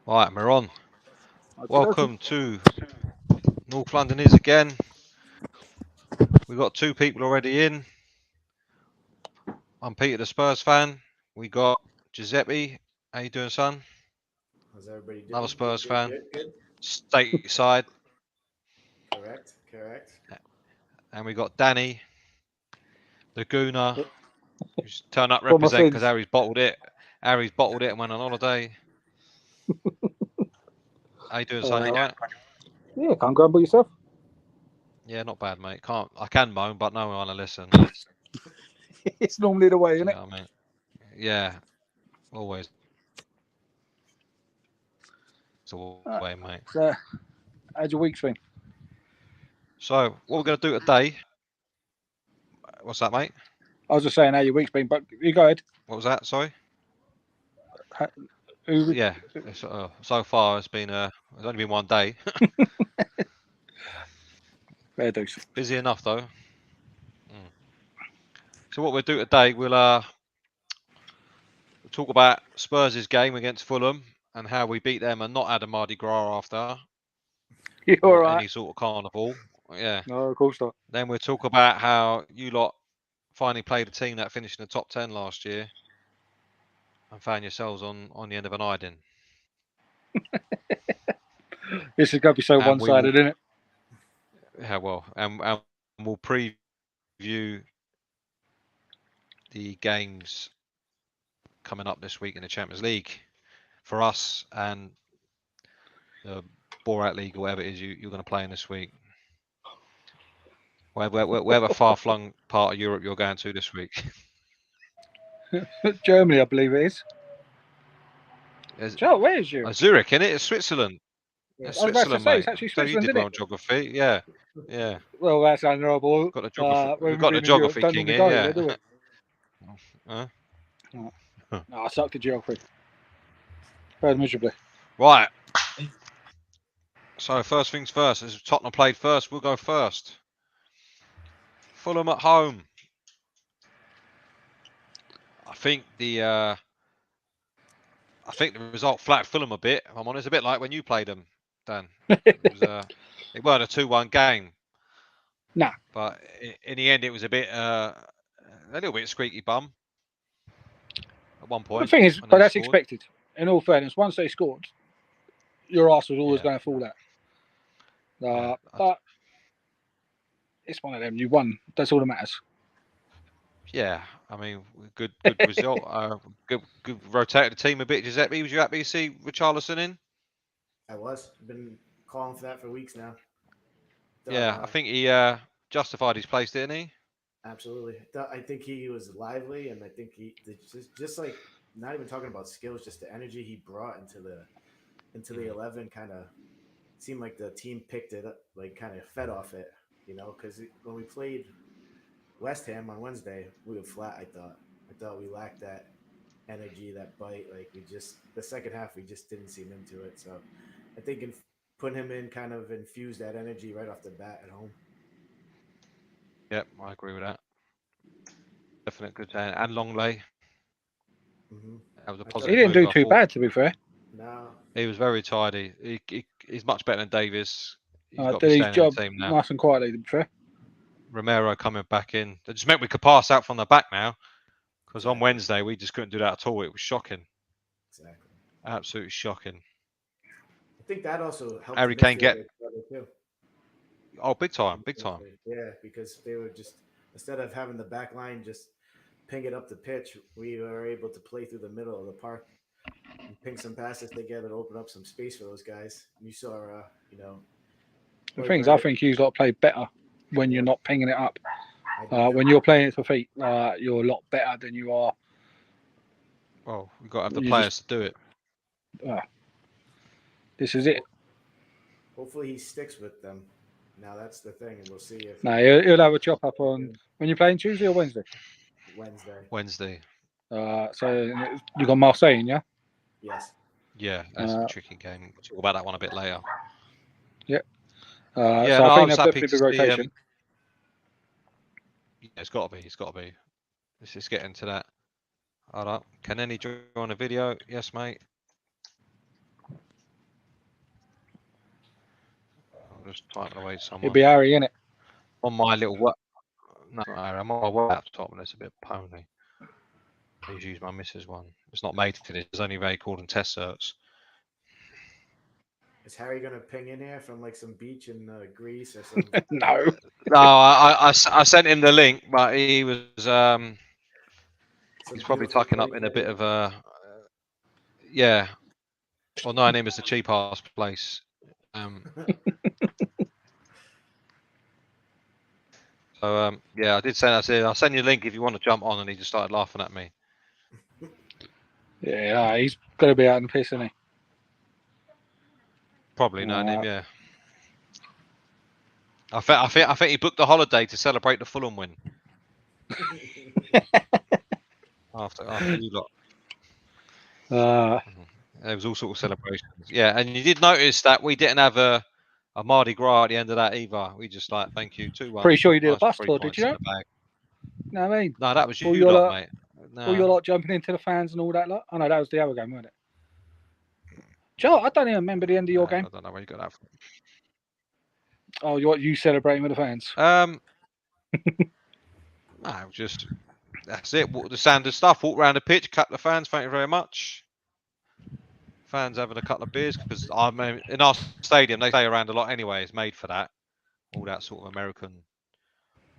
Right, we're on. Okey-dokey. Welcome to North London is again. We've got two people already in. I'm Peter, the Spurs fan. We got Giuseppe. How you doing, son? How's everybody doing? Another Spurs fan. Good. Stateside. Correct. And we got Danny, the Gooner, who's turned up For my represent because sins. Harry's bottled it. Harry's bottled it and went on holiday. How you doing, son? You alright? Yeah, can't grumble yourself. Yeah, not bad, mate. I can moan, but no one want to listen. It's normally the way, Do isn't you it? know what I mean? Yeah, always. It's the way, mate. So, how's your week's been? So, what we're going to do today. What's that, mate? I was just saying how your week's been, but you go ahead. What was that? Sorry. Who, Yeah. So far, it's only been one day. Fair dues. Busy enough though. So what we'll do today, we'll talk about Spurs' game against Fulham and how we beat them and not had a Mardi Gras after. You Or alright? any sort of carnival. Yeah. No, of course not. Then we'll talk about how you lot finally played a team that finished in the top 10 last year and found yourselves on the end of an hiding. This is going to be so And one-sided, isn't it? Yeah, well, and we'll preview the games coming up this week in the Champions League for us and the Borat League or whatever it is you're going to play in this week. Whatever far-flung part of Europe you're going to this week. Germany, I believe it is. Joe, where is you? Zurich, innit? It's Switzerland. Yeah. It's I was about to Switzerland, say, mate. it's actually So you Switzerland, did isn't well it? on geography, yeah. Yeah. Well, that's honourable. Got the geography. When We've got the we've been in Europe, geography don't king normally here, go yeah. there, do we? Huh? No, I sucked at geography. Failed miserably. Right. So first things first, as Tottenham played first, we'll go first. Fulham at home. I think the result flattered Fulham a bit. If I'm honest, a bit like when you played them, Dan. It weren't a 2-1 game. Nah. But in the end, it was a little bit squeaky bum. At one point. The thing is, but that's expected. In all fairness, once they scored, your arse was always going to fall out. But it's one of them. You won. That's all that matters. Yeah, I mean, good result. Good rotated the team a bit. Giuseppe, was you happy to see Richarlison in? I was. Been calling for that for weeks now. Yeah, I think he justified his place, didn't he? Absolutely. I think he was lively, and I think he just like not even talking about skills, just the energy he brought into the 11 kind of seemed like the team picked it up, like kind of fed off it, because when we played West Ham on Wednesday, we were flat. I thought we lacked that energy, that bite. Like the second half we just didn't seem into it. So I think putting him in kind of infused that energy right off the bat at home. Yep, I agree with that. Definite good turn. And Longley. Mm-hmm. That was a positive. He didn't do too bad, to be fair. No, he was very tidy. He's much better than Davies. He's got to did be his staying job in the team now. nice and quietly, to be fair. Romero coming back in. That just meant we could pass out from the back now. Because on Wednesday we just couldn't do that at all. It was shocking. Exactly. Absolutely shocking. I think that also helped Harry Kane get too. Oh, big time. Yeah, because they were just instead of having the back line just ping it up the pitch, we were able to play through the middle of the park and ping some passes together to open up some space for those guys. You saw, The thing is, I think you've got to play better when you're not pinging it up. When you're playing it for feet, you're a lot better than you are. Well, we've got to have the players to do it. This is it. Hopefully he sticks with them. Now that's the thing, and we'll see if. No, he'll have a chop up on when you're playing Tuesday or Wednesday. Wednesday. So you got Marseille, yeah? Yes. Yeah, that's a tricky game. We'll talk about that one a bit later. Yeah. So I think that's definitely the rotation. Yeah, it's got to be. Let's just get into that. Hold up. Can any join a video? Yes, mate. just typing away somewhere. It'd be Harry, innit? On my little work. No, I'm on my work laptop and it's a bit pony. I usually use my missus one. It's not made for this. It's only recording test certs. Is Harry gonna ping in here from like some beach in Greece or something? No. No, I sent him the link, but he was he's probably tucking up in a bit of a yeah. Well, knowing him as the cheap ass place. So yeah, I did say I said I'll send you a link if you want to jump on, and he just started laughing at me. Yeah, he's got to be out in the piss, isn't he? Probably knowing him, yeah. I think he booked a holiday to celebrate the Fulham win. after you lot. There was all sorts of celebrations. Yeah, and you did notice that we didn't have a Mardi Gras at the end of that either. We just like, thank you, 2-1. Pretty sure you did a Nice bus 3 tour, did points you? in the bag. No, I mean, No, that was you all your lot, lot, mate. No. all your lot jumping into the fans and all that lot. Oh no, that was the other game, wasn't it? Joe, I don't even remember the end of your game. I don't know where you got that from. Oh, you celebrating with the fans? No, just that's it. The standard stuff. Walk around the pitch, clap the fans. Thank you very much. Fans having a couple of beers because I mean, in our stadium they stay around a lot anyway. It's made for that. All that sort of American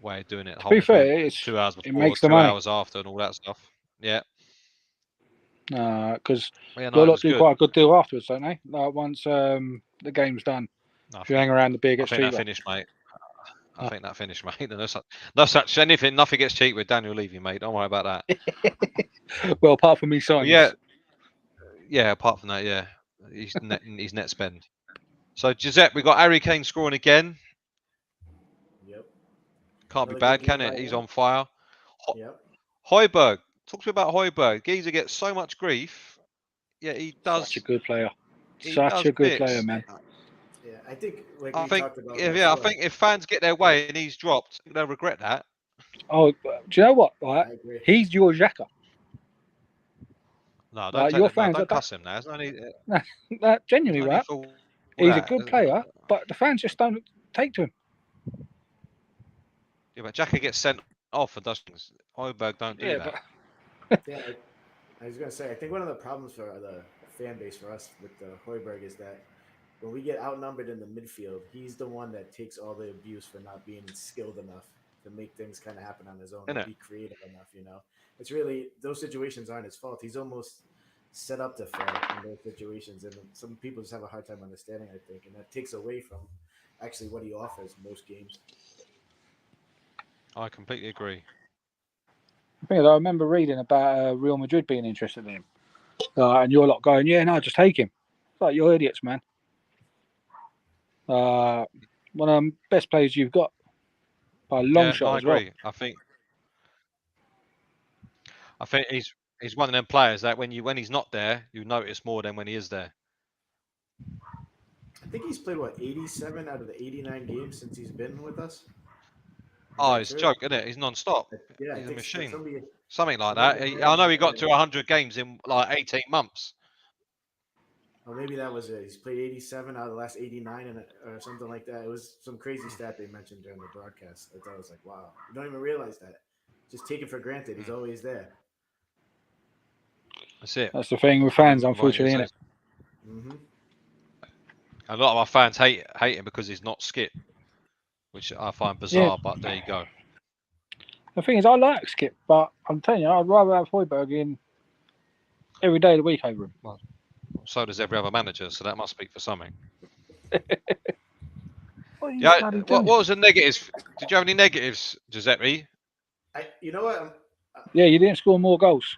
way of doing it. To be fair, it's 2 hours before, it makes the 2 money. hours after, and all that stuff. Yeah. Because Yeah, your lot do quite a good deal afterwards, don't they? Like once the game's done, if you hang around the beer gets cheaper. I think that finished, mate. I think that finished, mate. No such anything. Nothing gets cheap with Daniel Levy, mate. Don't worry about that. Well, apart from me signing. Yeah. Apart from that, yeah, he's net spend. So Giuseppe, we got Harry Kane scoring again. Yep. Can't be bad, can it? He's on fire. Yep. Højbjerg. Talk to me about Højbjerg. Geezer gets so much grief. Yeah, he does. Such a good player. Such a good player, man. Yeah, I think talked about. Yeah, I think if fans get their way and he's dropped, they'll regret that. Oh, do you know what? Right, he's your Xhaka. No, don't cuss him now. No, genuinely, right? He's a good player, but the fans just don't take to him. Yeah, but Xhaka gets sent off and does things. Højbjerg don't do that. But... yeah, I was gonna say, I think one of the problems for the fan base for us with Højbjerg is that when we get outnumbered in the midfield, he's the one that takes all the abuse for not being skilled enough to make things kind of happen on his own and be creative enough. You know, it's really those situations aren't his fault. He's almost set up to fail in those situations, and some people just have a hard time understanding, I think, and that takes away from actually what he offers most games. I completely agree. I remember reading about Real Madrid being interested in him, and you're lot going, "Yeah, no, just take him." It's like, you're idiots, man. One of the best players you've got by a long shot as well. I think he's one of them players that when he's not there, you notice more than when he is there. I think he's played 87 out of the 89 games since he's been with us. It's a joke, isn't it? He's non-stop. Yeah, he's a machine. Something like that. I know he got to 100 games in like 18 months. Well, maybe that was it. He's played 87 out of the last 89 or something like that. It was some crazy stat they mentioned during the broadcast. I thought it was like, wow. You don't even realize that. Just take it for granted. He's always there. That's it. That's the thing with fans, unfortunately, isn't it? Mm-hmm. A lot of our fans hate him because he's not Skip, which I find bizarre, but there you go. The thing is, I like Skip, but I'm telling you, I'd rather have Højbjerg in every day of the week over him. Well, so does every other manager, so that must speak for something. What was the negatives? Did you have any negatives, Giuseppe? You know what? Yeah, you didn't score more goals.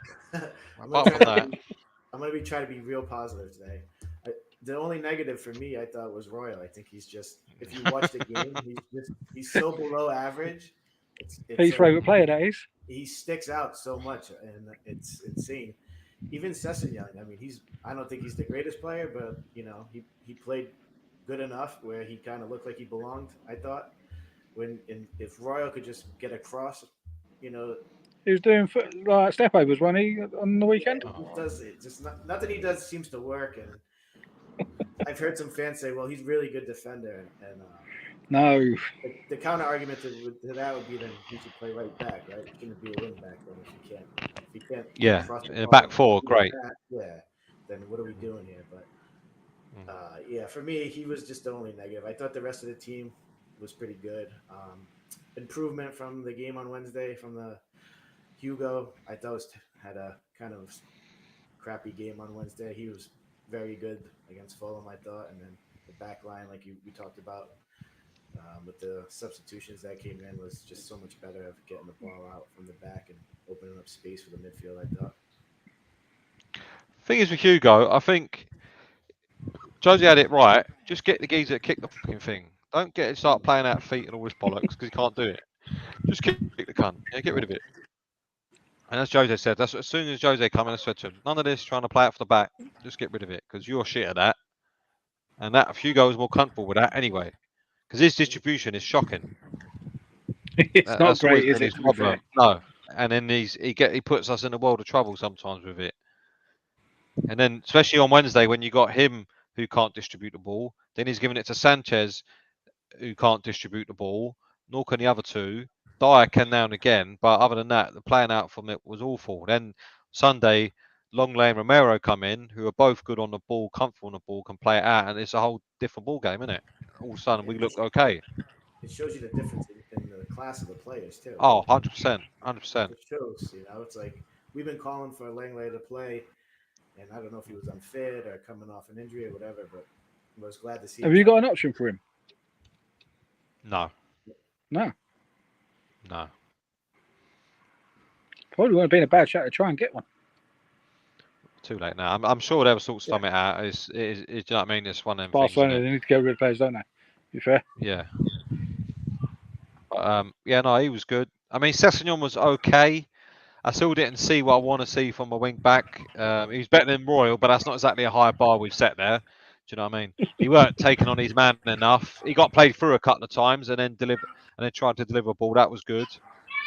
I'm going to try to be real positive today. The only negative for me, I thought, was Royal. I think he's just, if you watch the game, he's so below average. It's his favorite player, that is. He sticks out so much, and it's insane. Even Sessegnon, I mean, I don't think he's the greatest player, but he played good enough where he kind of looked like he belonged. I thought if Royal could just get across, he was doing step overs, wasn't he, on the weekend? Yeah, he does it. Just nothing he does seems to work, and I've heard some fans say, "Well, he's a really good defender," and No. The counter argument to that would be then he should play right back, right? He shouldn't be a wing back then if he can't Yeah, cross the in the ball back and four, do great. that, yeah. Then what are we doing here? But yeah, for me, he was just the only negative. I thought the rest of the team was pretty good. Improvement from the game on Wednesday from the Hugo. I thought had a kind of crappy game on Wednesday. He was very good against Fulham, I thought, and then the back line, like we talked about, with the substitutions that came in, was just so much better of getting the ball out from the back and opening up space for the midfield, I thought. Thing is with Hugo, I think Josie had it right. Just get the geezer to kick the fucking thing. Don't get it start playing out feet and all this bollocks because he can't do it. Just kick the cunt. Yeah, get rid of it. And as Jose said, that's as soon as Jose come in, I said to him, none of this trying to play out for the back. Just get rid of it because you're shit at that. And that Hugo was more comfortable with that anyway, because his distribution is shocking. It's not That's always great, is been it? his problem. No, and then he puts us in a world of trouble sometimes with it. And then especially on Wednesday when you got him who can't distribute the ball, then he's giving it to Sanchez who can't distribute the ball, nor can the other two. Dyer can now and again, but other than that, the playing out from it was awful. Then Sunday, Longley and Romero come in, who are both good on the ball, comfortable on the ball, can play it out, and it's a whole different ball game, isn't it? All of a sudden, we look okay. It shows you the difference in the class of the players too. Oh, 100%, 100%. It shows, it's like we've been calling for Langley to play, and I don't know if he was unfit or coming off an injury or whatever, but I was glad to see. Have you got an option for him? No. No. No. Probably wouldn't have been a bad shot to try and get one. Too late now. I'm sure they'll sort something out. Do you know what I mean? It's one of them Barcelona, things. they need to get rid of players, don't they? Be fair. Yeah. Yeah, no, he was good. I mean, Sessegnon was okay. I still didn't see what I want to see from a wing back. He was better than Royal, but that's not exactly a high bar we've set there. Do you know what I mean? He weren't taking on his man enough. He got played through a couple of times and then tried to deliver a ball. That was good.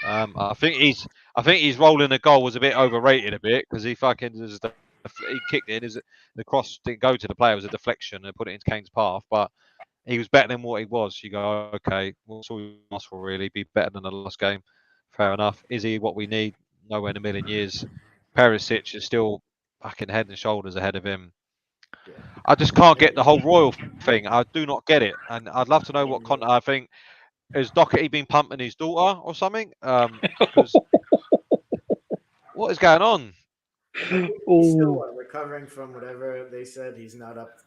I think his role in the goal was a bit overrated a bit because he kicked it. The cross didn't go to the player. It was a deflection and put it into Kane's path. But he was better than what he was. You go, okay, what's all you ask for really? Be better than the last game. Fair enough. Is he what we need? Nowhere in a million years. Perisic is still fucking head and shoulders ahead of him. Yeah. I just can't get the whole Royal thing. I do not get it. And I'd love to know what content. I think, has Doherty been pumping his daughter or something? Because what is going on? He's still recovering from whatever they said. He's not up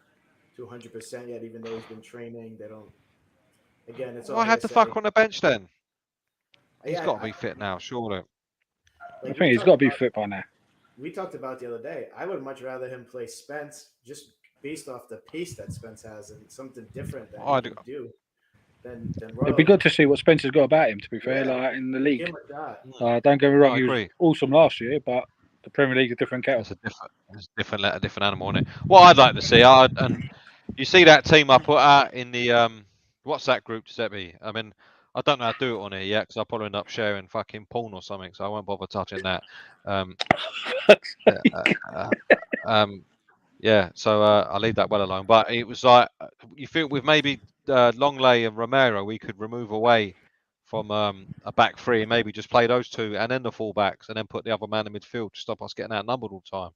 to 100% yet, even though he's been training. They don't. Again, it's all. Why had the fuck on the bench then? He's got to be fit now, surely. I think he's got to be fit by now. We talked about the other day. I would much rather him play Spence just based off the pace that Spence has and something different that he can do than Royal. It'd be good to see what Spencer's got about him, to be fair, like in the league. Give him a shot. Don't get me wrong, he was awesome last year, but the Premier League is a different kettle. It's a different animal, isn't it? What I'd like to see, and you see that team I put out in the what's that group, Giuseppe? I mean, I don't know how to do it on here yet because I'll probably end up sharing fucking porn or something, so I won't bother touching that. Yeah, so I'll leave that well alone. But it was like, you feel with maybe Longley and Romero, we could remove away from a back three and maybe just play those two and then the fullbacks and then put the other man in midfield to stop us getting outnumbered all the time.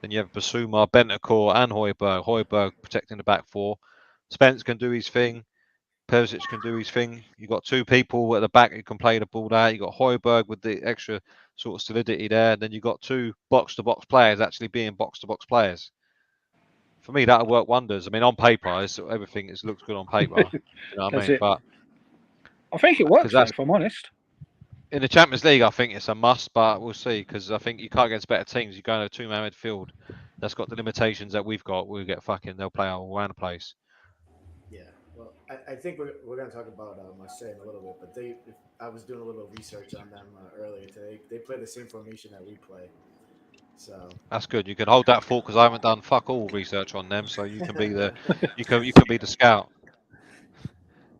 Then you have Basuma, Bentancur and Højbjerg. Højbjerg protecting the back four. Spence can do his thing. Perisic can do his thing. You've got two people at the back who can play the ball there. You've got Højbjerg with the extra sort of solidity there. Then you've got two box-to-box players actually being box-to-box players. For me, that'll work wonders. I mean, on paper, everything looks good on paper. You know what I mean? But I think it works, if I'm honest. In the Champions League, I think it's a must, but we'll see because I think you can't get better teams. You go in a two-man midfield that's got the limitations that we've got. We'll get they'll play all around the place. Yeah, well, I think we're going to talk about Marseille in a little bit, but I was doing a little research on them earlier today. They play the same formation that we play. So that's good. You can hold that thought because I haven't done fuck all research on them, so you can be the you can be the scout.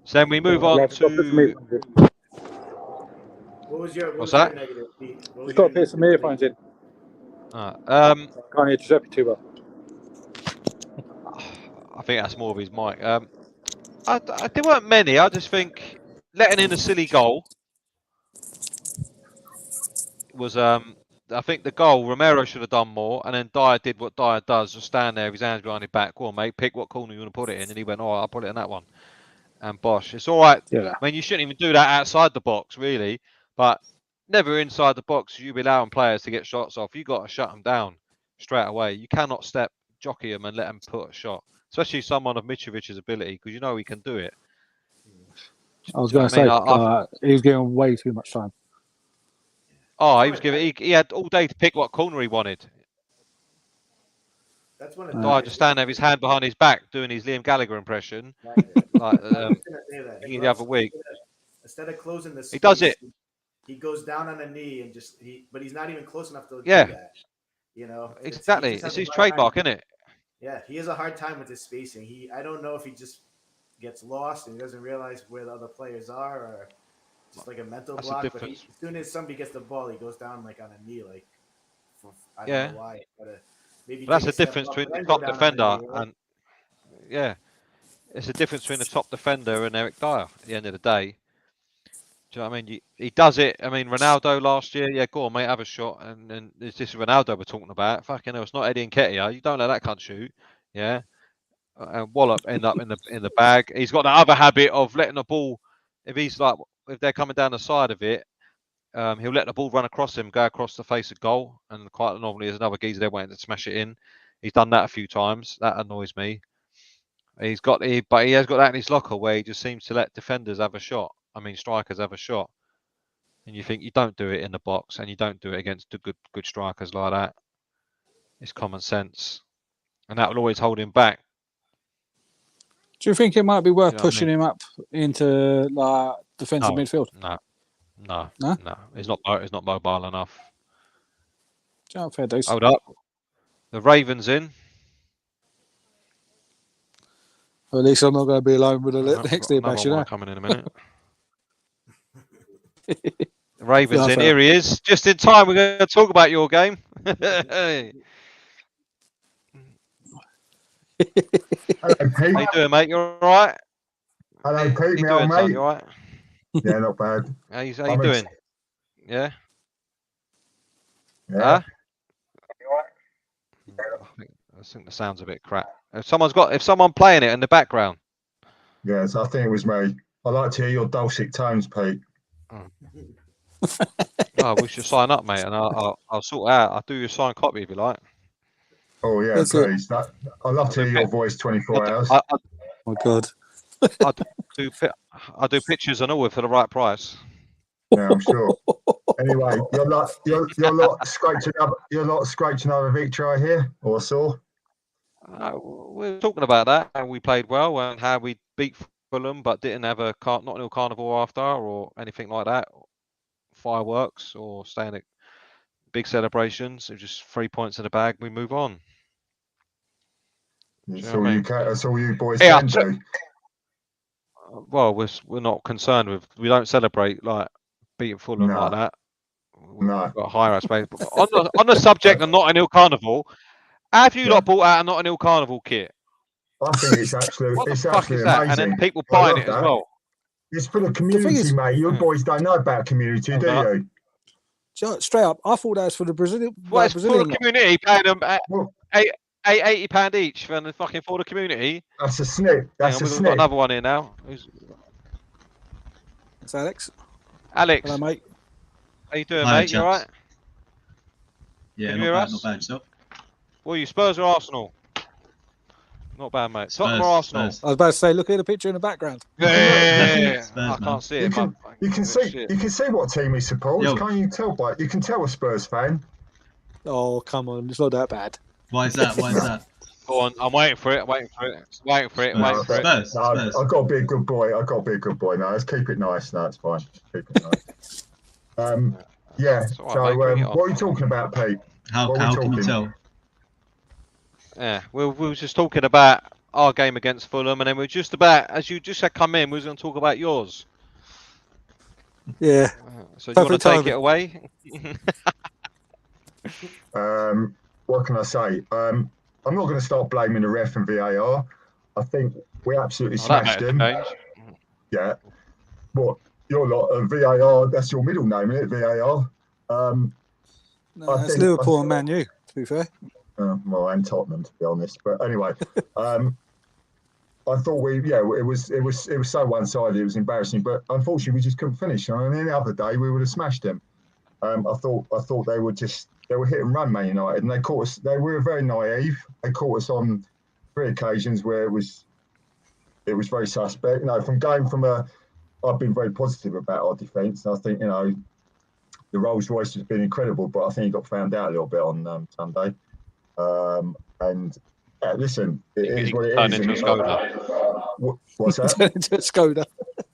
So then we move on to. What's that? Negative, You've got to put some earphones in. Can't hear Giuseppe too well. I think that's more of his mic. There weren't many. I just think letting in a silly goal was I think the goal Romero should have done more, and then Dyer did what Dyer does, just stand there with his hands behind his back. Go on, mate, pick what corner you want to put it in, and he went, "Oh, I'll put it in that one." And Bosh, it's all right. Yeah. I mean, you shouldn't even do that outside the box, really, but never inside the box. You be allowing players to get shots off. You got to shut them down straight away. You cannot jockey them and let them put a shot, especially someone of Mitrovic's ability, because you know he can do it. I was Do you going know to what I mean? say, he was getting way too much time. Oh, he was giving. He had all day to pick what corner he wanted. That's one of Dyer just stand there with his hand behind his back, doing his Liam Gallagher impression, like the other week. Instead of closing the space, He does it. He goes down on a knee and but he's not even close enough to do Yeah. that. You know, Exactly. It's his trademark, isn't it? Yeah, he has a hard time with his spacing. I don't know if he just gets lost and he doesn't realize where the other players are, or just like a mental That's block. the But difference. as soon as somebody gets the ball, he goes down like on a knee, like I don't Yeah. know why. Maybe But that's take the a step difference up between and the then go top down on a defender knee, right? and it's the difference between the top defender and Eric Dyer at the end of the day. Do you know what I mean? He does it. I mean, Ronaldo last year, yeah, go on, mate, have a shot. And it's this Ronaldo we're talking about. Fucking hell, it's not Eddie Nketiah. You don't let that cunt shoot. Yeah. And Wallop end up in the bag. He's got that other habit of letting the ball, if they're coming down the side of it, he'll let the ball run across him, go across the face of goal, and quite normally there's another geezer there waiting to smash it in. He's done that a few times. That annoys me. But he has got that in his locker where he just seems to let defenders have a shot. I mean, strikers have a shot, and you think you don't do it in the box, and you don't do it against the good strikers like that. It's common sense, and that will always hold him back. Do you think it might be worth You know what I pushing mean? him up into like defensive midfield? No. No? He's not mobile enough. Oh, fair dues. Hold up, the Ravens in. Well, at least I'm not going to be alone with the next day bash, you know. Coming in a minute. The Ravens Yeah, in. fair. Here he is. Just in time. We're going to talk about your game. Hey. Hello, Pete. How you doing, mate? You all right? Hello, Pete. How you Me doing, old son? mate. You all right? Yeah, not bad. How you I'm doing? Yeah? Yeah. Huh? I think the sound's a bit crap. If someone playing it in the background. Yes, I think it was me. I like to hear your dulcet tones, Pete. Oh, we should sign up, mate, and I'll sort it out. I'll do your signed copy if you like. Oh yeah, That's it. please. I love to hear your voice 24 hours. Oh my God. I'll do pictures and all for the right price. Yeah, I'm sure. Anyway, you're not scraping another victory here, or saw. We're talking about that, how we played well and how we beat Fulham, but didn't have a not carnival after or anything like that, fireworks or staying at big celebrations. It was just 3 points in the bag. We move on. That's all you boys can do. Well, we're not concerned with. We don't celebrate like beating Fulham like that. We've got higher aspects. On the subject of Notting Hill Carnival, have you lot bought out a Notting Hill Carnival kit? I think it's absolutely amazing. And then people I buying love it as that. well. It's for the community, mate. You boys don't know about community, do you? Straight up, I thought that was for the Brazilian. Well, it's Brazilian for the community, paying them £80 each for the community. That's a snip. That's a we've snip. got another one here now. It's Alex. Alex. Hello, mate. How you doing, Hi, mate? You all right? Yeah, not bad yourself. Well, you Spurs or Arsenal? Not bad, mate. Tottenham or Arsenal? I was about to say, look at the picture in the background. Yeah. Spurs, I can't see it. You can see what team he supports. Can't you tell by? You can tell a Spurs fan. Oh, come on, it's not that bad. Why is that? Go on, I'm waiting for it. Spurs. I've got to be a good boy. No, let's keep it nice. No, it's fine. Keep it nice. Yeah. So, what are you talking about, Pete? How can you tell? Yeah, we were just talking about our game against Fulham, and then we're just about, as you just had come in, we was going to talk about yours. Yeah. So do you want to take it away? What can I say? I'm not going to start blaming the ref and VAR. I think We absolutely smashed them. Change. Yeah. What? Your lot of VAR, that's your middle name, isn't it? VAR. No, it's Liverpool and Man U, to be fair. Well, and Tottenham, to be honest. But anyway, I thought it was so one-sided, it was embarrassing. But unfortunately, we just couldn't finish. And any other day, we would have smashed them. I thought they were hit and run, Man United, and they caught us. They were very naive. They caught us on 3 occasions where it was very suspect. You know, I've been very positive about our defence. I think, you know, the Rolls Royce has been incredible, but I think he got found out a little bit on Sunday. Listen, it is what it is. Into a Skoda. What's that? Turn into a Skoda.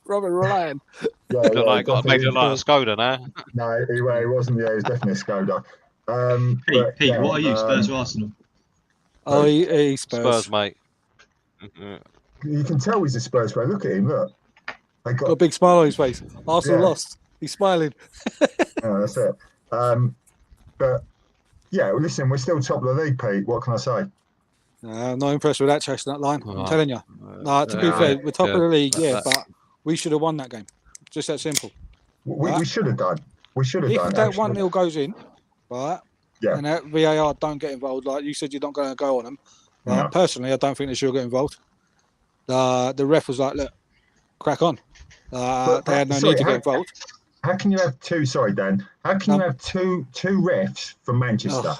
Robert Ryan. Got it like a Skoda now. No, he wasn't. Yeah, he was definitely a Skoda. Pete, what are you, Spurs or Arsenal? Oh, he's Spurs. Spurs, mate. You can tell he's a Spurs fan. Look at him, look. Got a big smile on his face. Arsenal lost. He's smiling. Oh, that's it. But yeah, listen, we're still top of the league, Pete. What can I say? I'm not impressed with that chestnut line. I'm telling you. To be fair, we're top of the league, but we should have won that game. Just that simple. We should have done. If that 1-0 goes in, right? Yeah. And that VAR don't get involved, like you said, you're not going to go on them. Right? No. Personally, I don't think they should get involved. The ref was like, look, crack on. They had no need to get involved. How can you have two? Sorry, Dan. How can you have two refs from Manchester?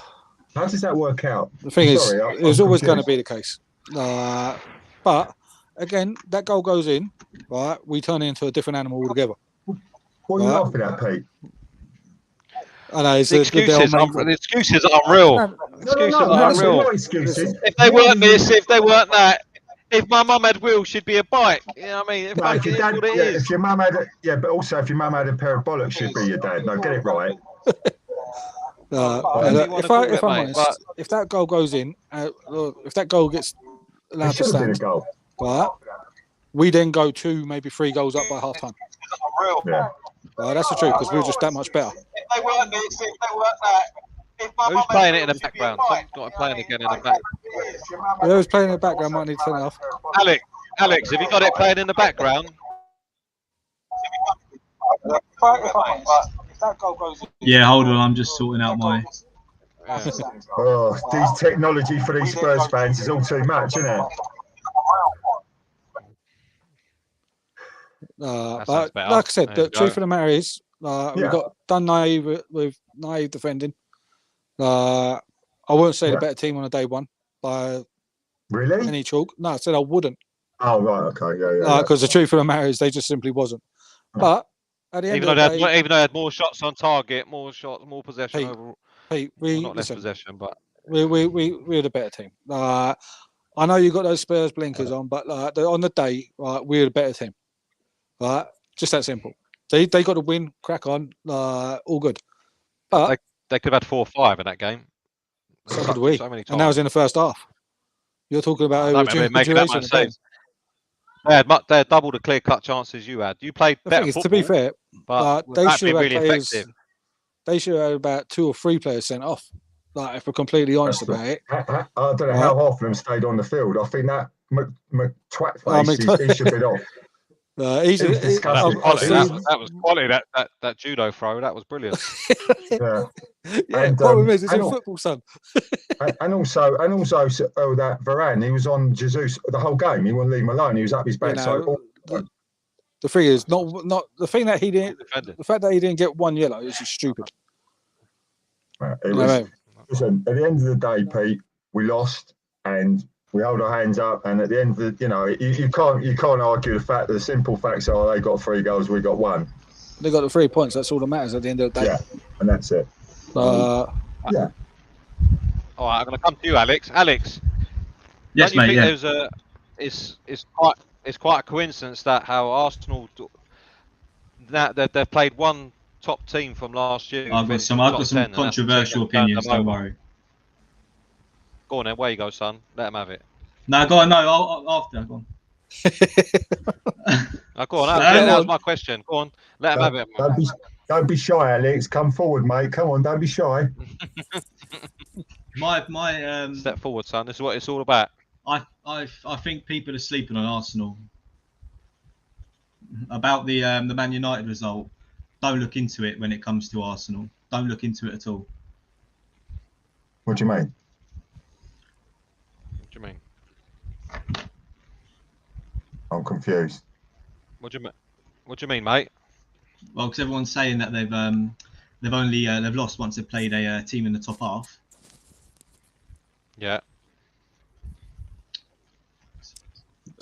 How does that work out? The thing is, it's always going to be the case. But again, that goal goes in, right? We turn it into a different animal altogether. What are you laughing at, Pete? I know, the excuses are unreal. No excuses. If they weren't this, if they weren't that, if my mum had wheels, she'd be a bike. You know what I mean? If your dad, if your mum had, but also if your mum had a pair of bollocks, she'd be your dad. No, get it right. If I'm honest, if that goal goes in, if that goal gets allowed to stand, right, we then go 2, maybe 3 goals up by half time. Yeah. That's the truth, because we were just that much better. If they weren't this, if they weren't that. Who's playing it in the background? Someone's got to play it again in the background. Whoever's playing in the background might need to turn it off. Alex, have you got it playing in the background? Yeah, hold on, I'm just sorting out my... These technology for these Spurs fans is all too much, isn't it? But like I said, the truth of the matter is, we got done naive with naive defending. I wouldn't say the better team on a day one by any chalk. No, I said I wouldn't. Oh right, okay, yeah. Because the truth of the matter is, they just simply wasn't. But at the end of the day, even though they had more shots on target, more shots, more possession overall. Pete, not less possession, but we're the better team. I know you got those Spurs blinkers on, but on the day, we're the better team. Right, just that simple. They got to win, crack on, all good. But they could have had 4 or 5 in that game. So could we. And that was in the first half. You're talking about duration. They had double the clear-cut chances you had. You played better football. To be fair, but they should have really effective. They should have had about 2 or 3 players sent off. Like, if we're completely honest about it. I don't know how half of them stayed on the field. I think that McTwatface, he should have been off. That was quality. That judo throw, that was brilliant. Problem is, it's in football, son. and also, that Varane, he was on Jesus the whole game. He wouldn't leave him alone. He was up his backside. The thing is, not the thing that he didn't. The fact that he didn't get 1 yellow is just stupid. Listen, at the end of the day, Pete, we lost and we hold our hands up, and at the end of you can't argue the fact that the simple facts are they got 3 goals, we got 1. They got the 3 points. That's all that matters at the end of the day. Yeah, and that's it. All right, I'm going to come to you, Alex. Alex, yes, mate. It's quite a coincidence that how Arsenal they've played one top team from last year. I've got some controversial opinions. Don't worry. Go on then, where you go, son? Let him have it. No, go on. No, after. Go on. Go on. That was my question. Go on. Let him have it. Don't be shy, Alex. Come forward, mate. Come on, don't be shy. My step forward, son. This is what it's all about. I think people are sleeping on Arsenal. About the Man United result, don't look into it when it comes to Arsenal. Don't look into it at all. What do you mean? What do you mean? I'm confused. What do you mean, mate? Well, because everyone's saying that they've lost once they've played a team in the top half. Yeah.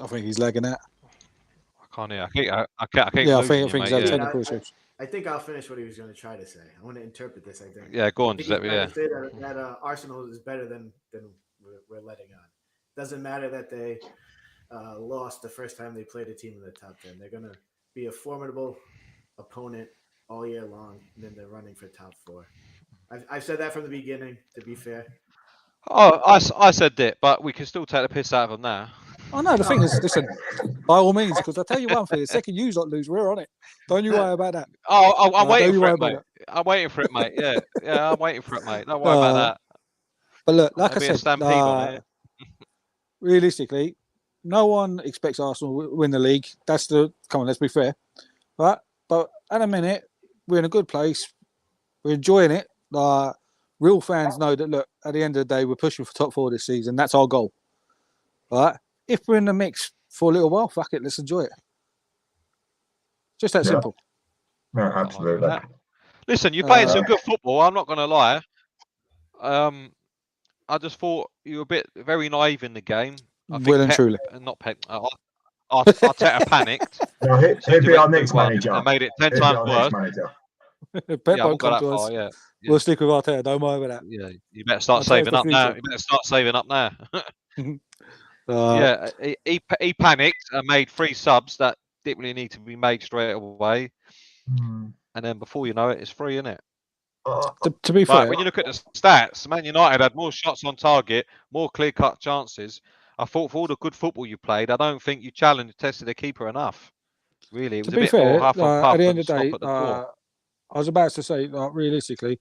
I think he's lagging out. I can't hear. I keep Yeah, I losing think you, he's mate. had Yeah. technical issues. I think I'll finish what he was going to try to say. I want to interpret this. I think. Yeah, go on, I think Giuseppe. he's trying Yeah. to say that Arsenal is better than we're letting on. Doesn't matter that they lost the first time they played a team in the top 10. They're going to be a formidable opponent all year long, and then they're running for top 4. I've said that from the beginning. To be fair. Oh, I said that, but we can still take the piss out of them now. Oh no, the thing is, listen, by all means, because I'll tell you one thing: the second you lot lose, we're on it. Don't you worry about that. Oh, I'm waiting don't for you it, worry mate. about I'm waiting for it, mate. Yeah, I'm waiting for it, mate. Don't worry about that. But look, like There'll be I a said, stampede on it. realistically, no one expects Arsenal to win the league. Come on, let's be fair. Right? But at a minute, we're in a good place. We're enjoying it. Real fans know that, look, at the end of the day, we're pushing for top 4 this season. That's our goal. Right? If we're in the mix for a little while, fuck it, let's enjoy it. Just that simple. No, absolutely. Listen, you're playing some good football. I'm not going to lie. I just thought you were very naive in the game. I think Well and truly. Not Pep. Arteta panicked. No, he'll be our next manager. And made it 10 He'll times be our worse. next manager. Pep won't come to us. Yeah. We'll stick with Arteta. Don't worry about that. Yeah, you better start saving up now. You better start saving up now. Yeah, he panicked and made 3 subs that didn't really need to be made straight away. And then before you know it, it's free, isn't it? To be fair, when you look at the stats, Man United had more shots on target, more clear-cut chances. I thought for all the good football you played, I don't think you tested the keeper enough. Really, it was a bit more half on puff at the end of the and day, stop at the door. I was about to say, realistically,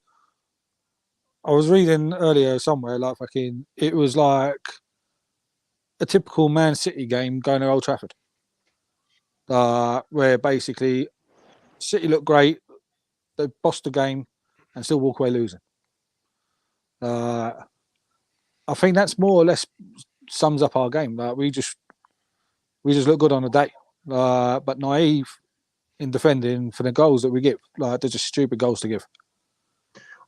I was reading earlier somewhere, it was like a typical Man City game going to Old Trafford, where basically City looked great, they bossed the game, and still walk away losing. I think that's more or less sums up our game. We just look good on the day, but naive in defending for the goals that we give. They're just stupid goals to give.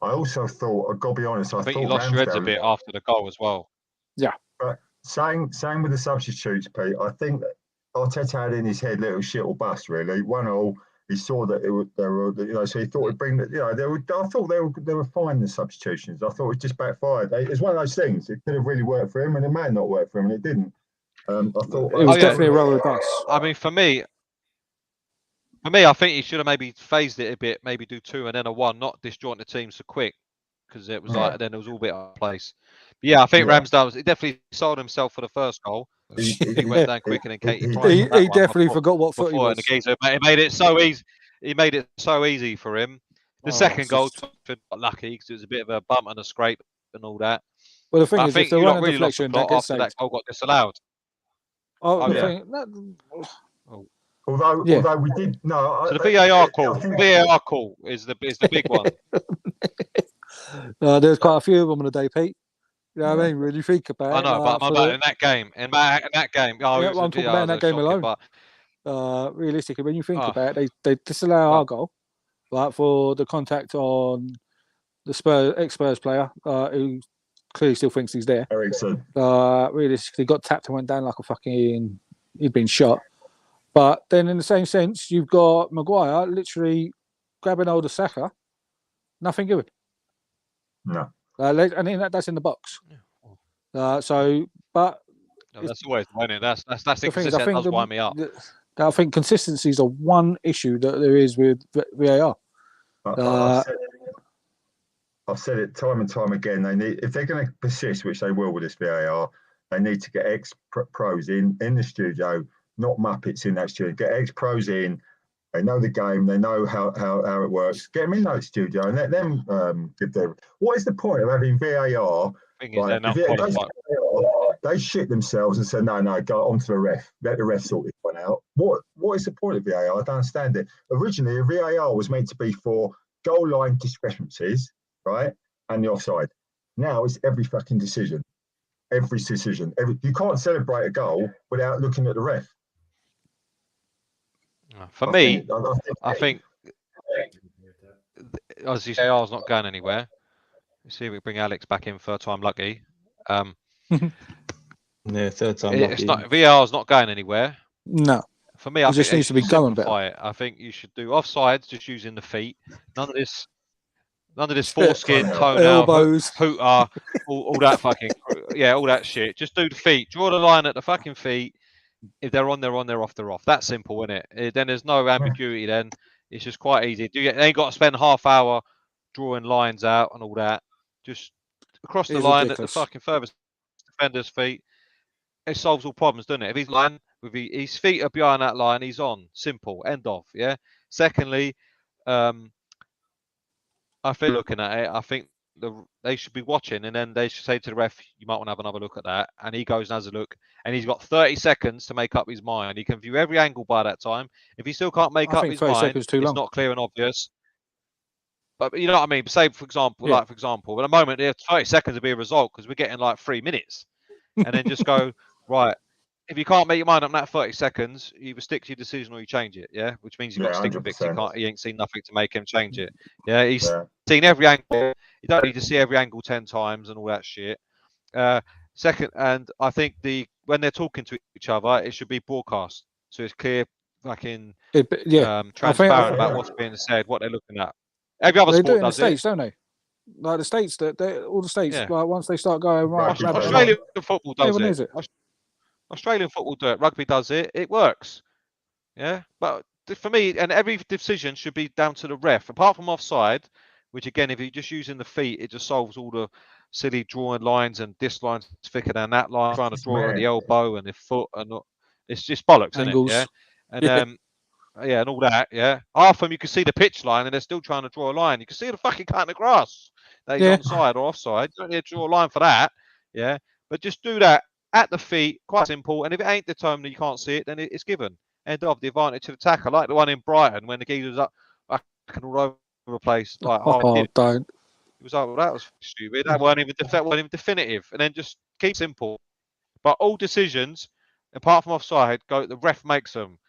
I also thought, I've got to be honest, I think you lost your heads a bit after the goal as well. Yeah. But saying with the substitutes, Pete, I think that Arteta had in his head little shit or bust, really. 1-1. He saw that they were, so he thought it'd bring that, I thought they were fine, the substitutions. I thought it just backfired. It's one of those things. It could have really worked for him, and it may not work for him, and it didn't. I thought it was definitely a roll of the dice. I mean, for me, I think he should have maybe phased it a bit, maybe do 2 and then a 1, not disjoint the team so quick, because it was then it was all a bit out of place. But yeah, I think Ramsdale he definitely sold himself for the first goal. He went down quicker than Katie. He definitely forgot what foot he was. He made it so easy. He made it so easy for him. The second goal, got lucky because it was a bit of a bump and a scrape and all that. Well, the thing is, I think if there you wasn't a really lost the deflection, plot after that goal got disallowed. Although we did So the VAR call, VAR call is the big one. There's quite a few of them on the day, Pete. You know what I mean? When you think about it. I know, but I'm about in that game. In that game. Oh, yeah, I'm talking about in that game alone. But realistically, when you think about it, they disallow our goal, for the contact on the ex-Spurs player, who clearly still thinks he's there. Ericsson. Realistically, got tapped and went down like he'd been shot. But then in the same sense, you've got Maguire literally grabbing hold of Saka, nothing given. No. And that's in the box. Yeah. That's always winning. That's inconsistent. That does wind me up. I think consistency is the one issue that there is with VAR. I've said it time and time again. If they're going to persist, which they will with this VAR, they need to get ex-pros in the studio, not Muppets in that studio. Get ex-pros in. They know the game. They know how it works. Get them in that studio and let them give their. What is the point of having VAR? They shit themselves and said, no, go on to the ref. Let the ref sort this one out. What is the point of VAR? I don't understand it. Originally, a VAR was meant to be for goal line discrepancies, right? And the offside. Now it's every fucking decision. Every decision. You can't celebrate a goal without looking at the ref. For me, I think, as you say, I was not going anywhere. You see, we bring Alex back in third time lucky. Yeah, third time It's lucky. not VAR's not going anywhere. No. For me, I It think just they needs to should be going simplify it. I think you should do offsides just using the feet. None of this foreskin, toenail, Elbows. hooter, all that fucking all that shit. Just do the feet. Draw the line at the fucking feet. If they're on, they're on. They're off, they're off. That's simple, isn't it? Then there's no ambiguity. Then it's just quite easy. They ain't got to spend half hour drawing lines out and all that. Just across the It's line ridiculous. at the fucking furthest defender's feet. It solves all problems, doesn't it? If he's lying with his feet are behind that line, he's on. Simple. End of. Yeah. Secondly, I think looking at it, I think they should be watching, and then they should say to the ref, "You might want to have another look at that." And he goes and has a look, and he's got 30 seconds to make up his mind. He can view every angle by that time. If he still can't make I up think his 30 mind, seconds too it's long. not clear and obvious. But you know what I mean? Say for example, at the moment, 30 seconds will be a result because we're getting like 3 minutes, and then just go right. If you can't make your mind up in that 30 seconds, you either stick to your decision or you change it. Yeah, which means you've got to stick with it. 'Cause he ain't seen nothing to make him change it. Yeah, he's seen every angle. You don't need to see every angle 10 times and all that shit. Second, and I think when they're talking to each other, it should be broadcast, so it's clear, fucking transparent about what's being said, what they're looking at. Every other They do sport it in the does States, don't they? Like the States, all the States, Yeah. like once they start going right, Australian football does everyone it. knows it. Australian football do it. Rugby does it. It works. Yeah, but for me, and every decision should be down to the ref, apart from offside, which again, if you're just using the feet, it just solves all the silly drawing lines and this line's thicker than that line, trying to draw it at the elbow and the foot, and it's just bollocks, Angles. isn't it? Yeah, and and all that. Yeah, half of them you can see the pitch line, and they're still trying to draw a line. You can see the fucking cut in the grass. That he's onside or offside. You don't need to draw a line for that. Yeah, but just do that at the feet, quite simple. And if it ain't determined and you can't see it, then it's given. End of. The advantage to the attacker, like the one in Brighton when the geezer was up all over the place. Like, don't. It was like, well, that was stupid. That weren't even definitive. And then just keep simple. But all decisions, apart from offside, the ref makes them.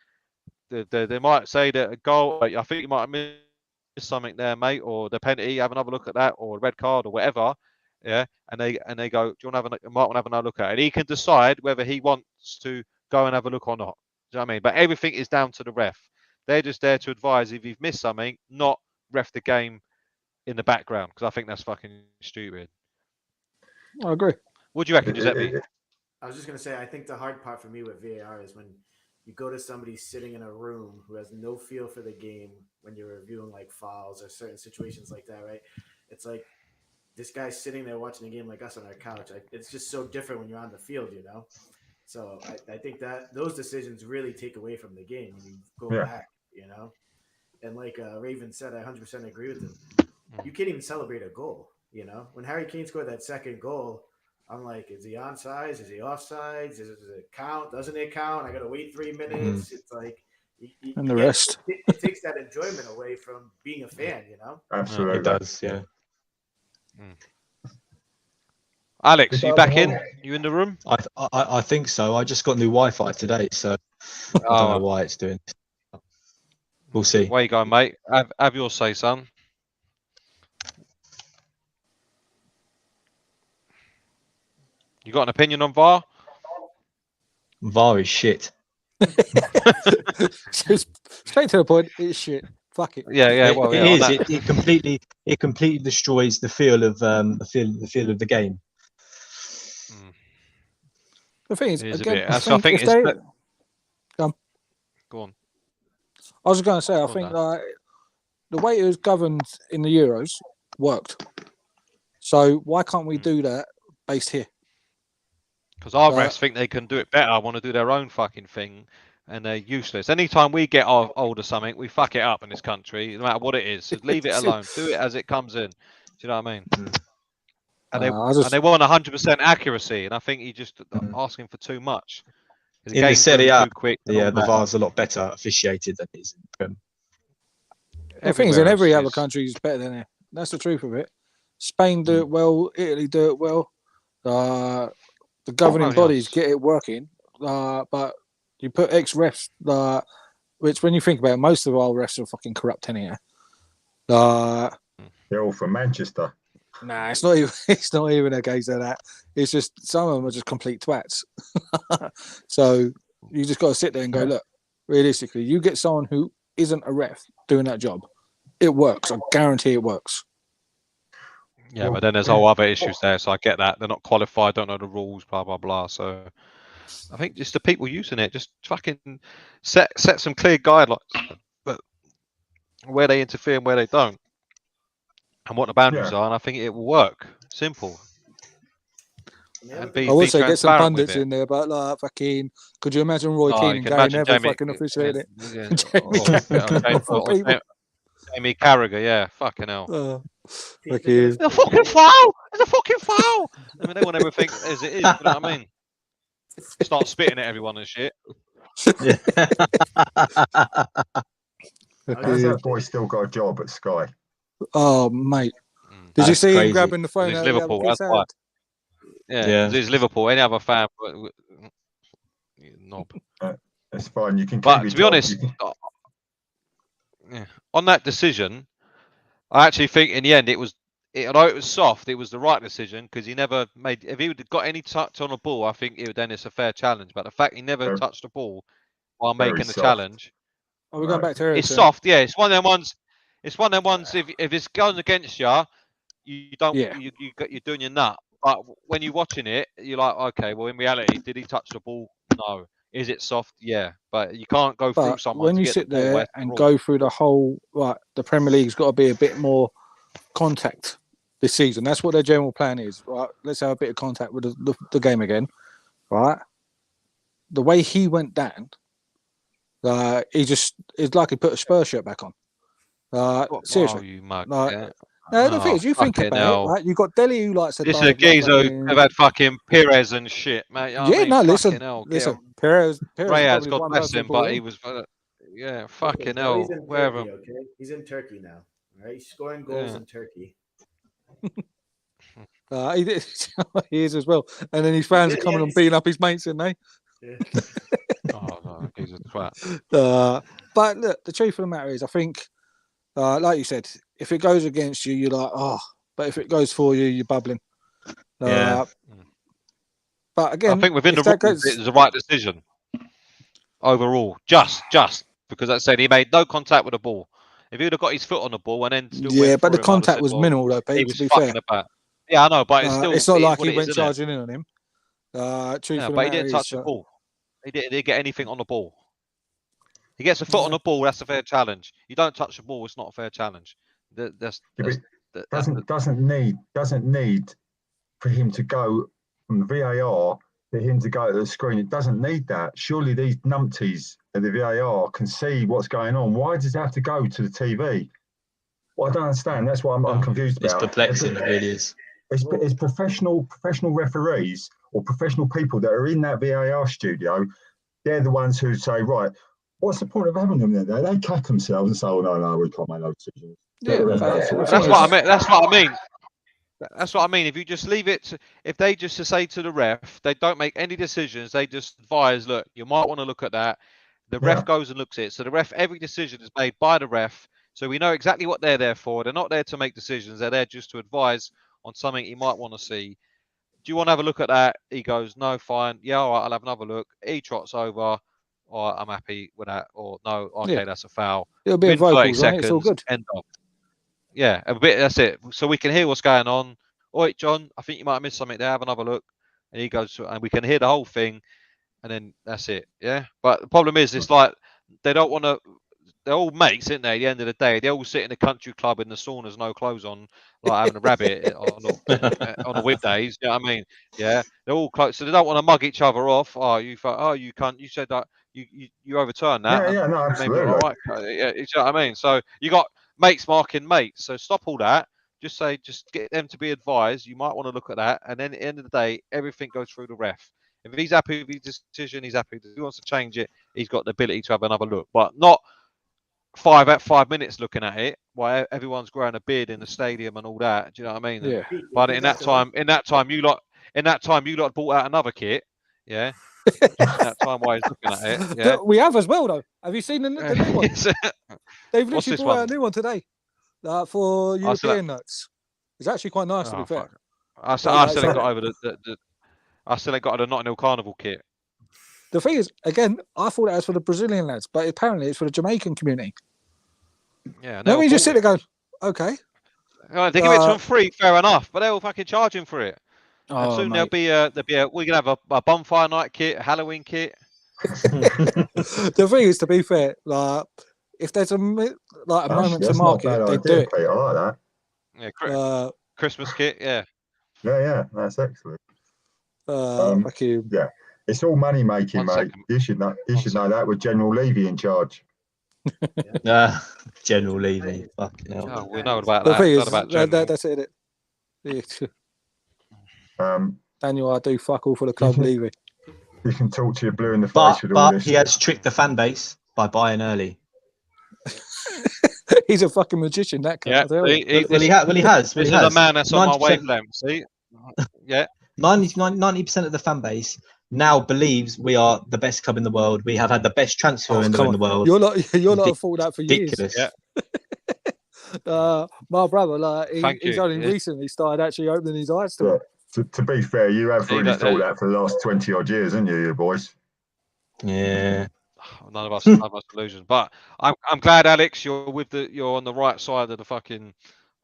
They might say that a goal. I think you might have missed something there, mate, or the penalty. Have another look at that, or a red card, or whatever. Yeah, and they go, do you might want to have another look at it? And he can decide whether he wants to go and have a look or not. Do you know what I mean? But everything is down to the ref. They're just there to advise if you've missed something, not ref the game in the background, because I think that's fucking stupid. I agree. What do you reckon, Giuseppe? I was just gonna say, I think the hard part for me with VAR is when you go to somebody sitting in a room who has no feel for the game when you're reviewing like fouls or certain situations like that, right? It's like this guy's sitting there watching the game like us on our couch. It's just so different when you're on the field, you know? So I think that those decisions really take away from the game when you go back, you know? And like Raven said, I 100% agree with him. You can't even celebrate a goal, you know? When Harry Kane scored that second goal, I'm like, is he onside? Is he offside? Does it count? Doesn't it count? I got to wait 3 minutes. It's like, and the rest. It takes that enjoyment away from being a fan, you know? Absolutely. It does, yeah. Alex, you back in? You in the room? I think so. I just got new Wi-Fi today, so I don't know why it's doing this. We'll see. Where you going, mate? Have your say, son. You got an opinion on VAR? VAR is shit. Straight to the point. It's shit. Fuck it. Yeah. Well, it is. It completely destroys the feel of the feel of the game. The thing is, again, Go on. I was going to say, I think the way it was governed in the Euros worked. So why can't we do that based here? Because our refs think they can do it better, want to do their own fucking thing, and they're useless. Anytime we get old or something, we fuck it up in this country, no matter what it is. So leave it alone. Do it as it comes in. Do you know what I mean? And they I just and they want 100% accuracy, and I think he just Mm. asking for too much. The In the game's Serie moving A, too quick. and all the that. VAR's a lot better officiated than it is in the Prem. the thing is, in Everywhere every else other is. country is better than it. That's the truth of it. Spain do Mm. it well. Italy do it well. The governing Oh, yeah. bodies get it working. But you put ex-refs, which when you think about it, most of our refs are fucking corrupt anyhow. They're all from Manchester. Nah, it's not even. It's not even a case of that. It's just some of them are just complete twats. So you just got to sit there and go, Yeah. look. Realistically, you get someone who isn't a ref doing that job, it works. I guarantee it works. Yeah, Well, but then there's yeah. whole other issues there. So I get that they're not qualified, don't know the rules, blah blah blah. So I think just the people using it, just fucking set some clear guidelines, but where they interfere and where they don't, and what the boundaries Yeah. are. And I think it will work. Simple. And the other And thing be I would be say get some transparent with pundits it. in there, but like fucking, could you imagine Roy Oh, Keane you and can Gary imagine Neville Jamie. fucking officiating it? Yeah, Jamie Jamie Carragher, yeah, fucking hell. the Fucking- difference It's a fucking foul! It's a fucking foul! I mean, they want everything as it is. You know what I mean? Start spitting at everyone and shit. Yeah. How's that boy still got a job at Sky? Oh mate, Mm. did you That's see him crazy. grabbing the phone He's out of the other Liverpool, kid's that's why. hand? Yeah, Yeah. because he's Liverpool. Any other fan, you knob. It's fine. You can keep But your to be job. honest, yeah, on that decision, I actually think in the end although it was soft, it was the right decision because he never made. If he would have got any touch on a ball, I think then it's a fair challenge. But the fact he never Very- touched the ball while very making the soft. challenge, Are we going back to Ericsson? it's soft. Yeah, it's one of them ones. It's one of them ones. If it's going against you, you don't. Yeah. You're doing your nut. But when you're watching it, you're like, okay, well, in reality, did he touch the ball? No. Is it soft? Yeah. But you can't go through But someone when to you get sit the ball. there Where's the and rule? go through the whole, like, the Premier League's got to be a bit more contact this season. That's what their general plan is, right? Let's have a bit of contact with the game again, right? The way he went down, it's like he put a Spurs shirt back on. Seriously. Oh, you mug. Like, yeah. No, the thing is, you think fucking about hell. it, right? You got Delhi who likes to This is dive a geezer like who fucking... have had fucking Pires and shit, mate. You know what I Yeah, mean? no, listen, Fucking hell. listen. Perez Reyes, is God one bless person him, for but him. he was, yeah, Listen, fucking Delhi's hell. in Wherever. Turkey, okay? He's in Turkey now. All right, he's scoring goals Yeah. in Turkey. He did. He is as well. And then his fans are Yeah, coming and he's- beating up his mates, aren't they? Yeah. Oh, no, he's a twat. But look, the truth of the matter is, I think, like you said, if it goes against you, you're like, oh. But if it goes for you, you're bubbling. Yeah. But again, I think within the if that rules, goes, it was the right decision overall. Just because I said he made no contact with the ball. If he would have got his foot on the ball and then still yeah, went but the through him, I'd have contact said, was well, minimal, though, he Pete. was To be fucking fair, about. Yeah, I know, but it's still. it's not it is like what he it is, went isn't it? charging in on him. Truth Yeah, of the but he matter didn't touch is, the ball. He didn't get anything on the ball. He gets a foot on the ball. That's a fair challenge. You don't touch the ball. It's not a fair challenge. Doesn't need for him to go from the VAR for him to go to the screen. It doesn't need that. Surely these numpties at the VAR can see what's going on. Why does it have to go to the TV? Well, I don't understand. That's what I'm confused It's about. perplexing, it really is. It's professional referees or professional people that are in that VAR studio. They're the ones who say, right, what's the point of having them there? They cack themselves and say, oh, no, we can't make no decisions. yeah, That's what I mean. That's what I mean. That's what I mean. If you just leave it, if they just say to the ref, they don't make any decisions. They just advise, look, you might want to look at that. The ref goes and looks at it. So the ref, every decision is made by the ref. So we know exactly what they're there for. They're not there to make decisions. They're there just to advise on something you might want to see. Do you want to have a look at that? He goes, no, fine. Yeah, all right, I'll have another look. He trots over. All right, I'm happy with that. Or no, okay, that's a foul. it'll be Within 30 vocals, right? seconds, It's all good. end of. Yeah, a bit. That's it. So we can hear what's going on. All right, John, I think you might have missed something there. Have another look. And he goes, and we can hear the whole thing. And then that's it. Yeah. But the problem is, it's like they don't want to. They're all mates, aren't they? At the end of the day, they all sit in a country club in the saunas, no clothes on, like having a rabbit on the weekdays. You know what I mean? Yeah, they're all close, so they don't want to mug each other off. Oh, you can't. You said that you overturned that. Yeah, no, Maybe absolutely. all right. Yeah, you know what I mean? So you got mates marking mates. So stop all that. Just say, just get them to be advised. You might want to look at that, and then at the end of the day, everything goes through the ref. If he's happy with his decision, he's happy. If he wants to change it, he's got the ability to have another look, but not 5 minutes looking at it while everyone's growing a beard in the stadium and all that. Do you know what I mean? Yeah. But in that time, you lot bought out another kit. Yeah. In that time while he's looking at it. Yeah. We have as well, though. Have you seen the new one? They've What's literally this brought out one? a new one today for I still- European nuts. It's actually quite nice, to be Oh, fair. fuck. I still Well, ain't like- got over I still ain't got the Notting Hill Carnival kit. The thing is, again, I thought that was for the Brazilian lads, but apparently it's for the Jamaican community. Yeah. Then we just sit there going, okay. Right, they give it to them free, fair enough, but they're all fucking charging for it. And Oh, soon mate. we can have a bonfire night kit, a Halloween kit. The thing is, to be fair, like if there's a moment to That's market, not a they bad do idea, it. Pete. I like that. Yeah, Christmas kit, yeah. Yeah, that's excellent. Fuck you. Yeah, it's all money making, One mate. second. You should know. You should know that with General Levy in charge. General Levy. Fucking hell. Oh, we know about The that. thing Not is, about General. that's it. Um, Daniel, I do fuck all for the club, Levy. you can talk to your blue in the face with all But this. he has tricked the fan base by buying early. He's a fucking magician, that guy. Yeah, I tell you. Well, he has. This is a man that's on my 90%. wavelength. See, yeah. 90% of the fan base now believes we are the best club in the world. We have had the best transfer Oh, window come in the on. world. You're not have thought that for years. Ridiculous. Yeah. My brother, like Thank he's you. only Yeah. recently started actually opening his eyes to Yeah. it. To be fair, you have See, really that- thought that for the last 20 odd years, haven't you boys? Yeah. None of us have illusions, but I'm glad, Alex, you're on the right side of the fucking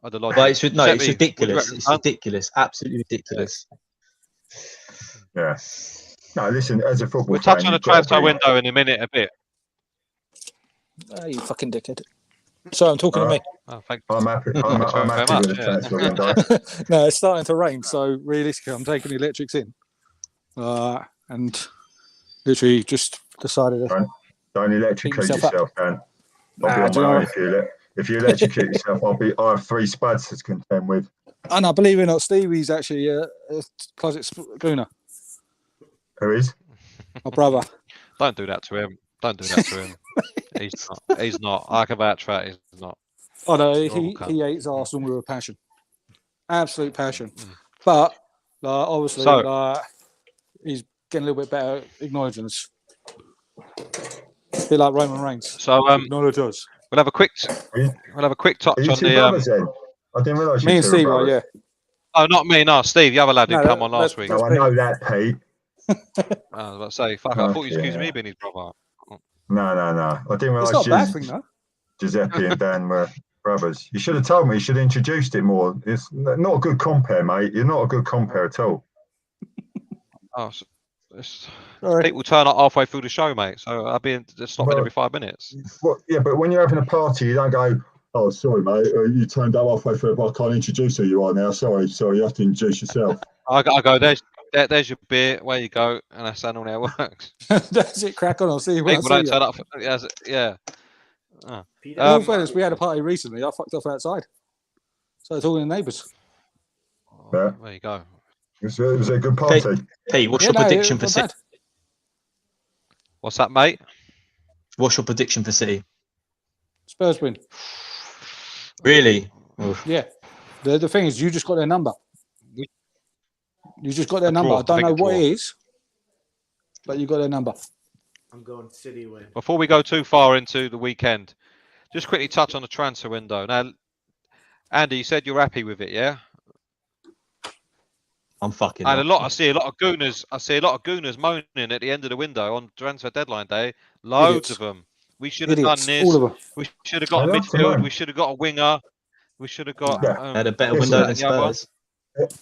of the logic. But it's Giuseppe, what do you ridiculous. reckon, It's son? ridiculous. Absolutely ridiculous. Yeah. No, listen, as a football We'll fan, touch on the you've got to transfer be- window in a minute, a bit. Oh, you fucking dickhead. So I'm talking to me. Oh, thank I'm happy. Thanks I'm very happy much, with the yeah. transfer window. No, it's starting to rain, so realistically, I'm taking the electrics in, and literally just decided to. Don't electrocute yourself up. yourself, Dan. Nah, I'll be do you on my know own if you electrocute yourself. I have 3 spuds to contend with. And I believe it or not, Stevie's actually a closet spooner. Who is? My brother. Don't do that to him. Don't do that to him. He's not. He's not. I can vouch for that. He's not. Oh no, Oh, he okay. hates Arsenal with a passion, absolute passion. But obviously, So- he's getting a little bit better acknowledging us. A bit like Roman Reigns. So Acknowledge us. we'll have a quick Are touch you on 2 the. brothers then? I didn't realise you Me and 2 Steve, brothers. yeah. Oh, not me. No, Steve, the other lad who No, come on last that's- week. No, I know that, Pete. I was about to say, fuck. I thought you was accusing me Okay. of being his brother. No. I didn't It's realise not a bad thing, though. Giuseppe and Dan were brothers. You should have told me. You should have introduced it more. It's not a good compare, mate. You're not a good compare at all. Oh, it's, Sorry. people turn up halfway through the show, mate. So I'll be stopping Well- every 5 minutes. Well, yeah, but when you're having a party, you don't go, "Oh, sorry, mate. You turned up halfway through, but I can't introduce who you are now. Sorry. You have to introduce yourself." I go. There's your beer. Where you go, and that's how normally it works. That's it. Crack on. I'll see you when People I don't see turn you. up. Yeah. Pete, In all Um, fairness, we had a party recently. I fucked off outside. So it's all in the neighbours. Yeah. There you go. It was a good party. Pete, what's Yeah, your no, prediction it for was City? not bad. What's that, mate? What's your prediction for City? Spurs win. Really? Oof. Yeah. The thing is, you just got their number. We- You just got their A number. draw. I don't I know think a what it draw. is, but you got their number. I'm going City win. Before we go too far into the weekend, just quickly touch on the transfer window. Now, Andy, you said you're happy with it, yeah? I'm fucking. And not. I see a lot of gooners moaning at the end of the window on transfer deadline day. Loads Idiots. of them. We should have Idiots. done this. All of them. We should have got a I love to midfield. moan. We should have got a winger. We should have got. Yeah. Had a better Listen, window that than and the other. Spurs.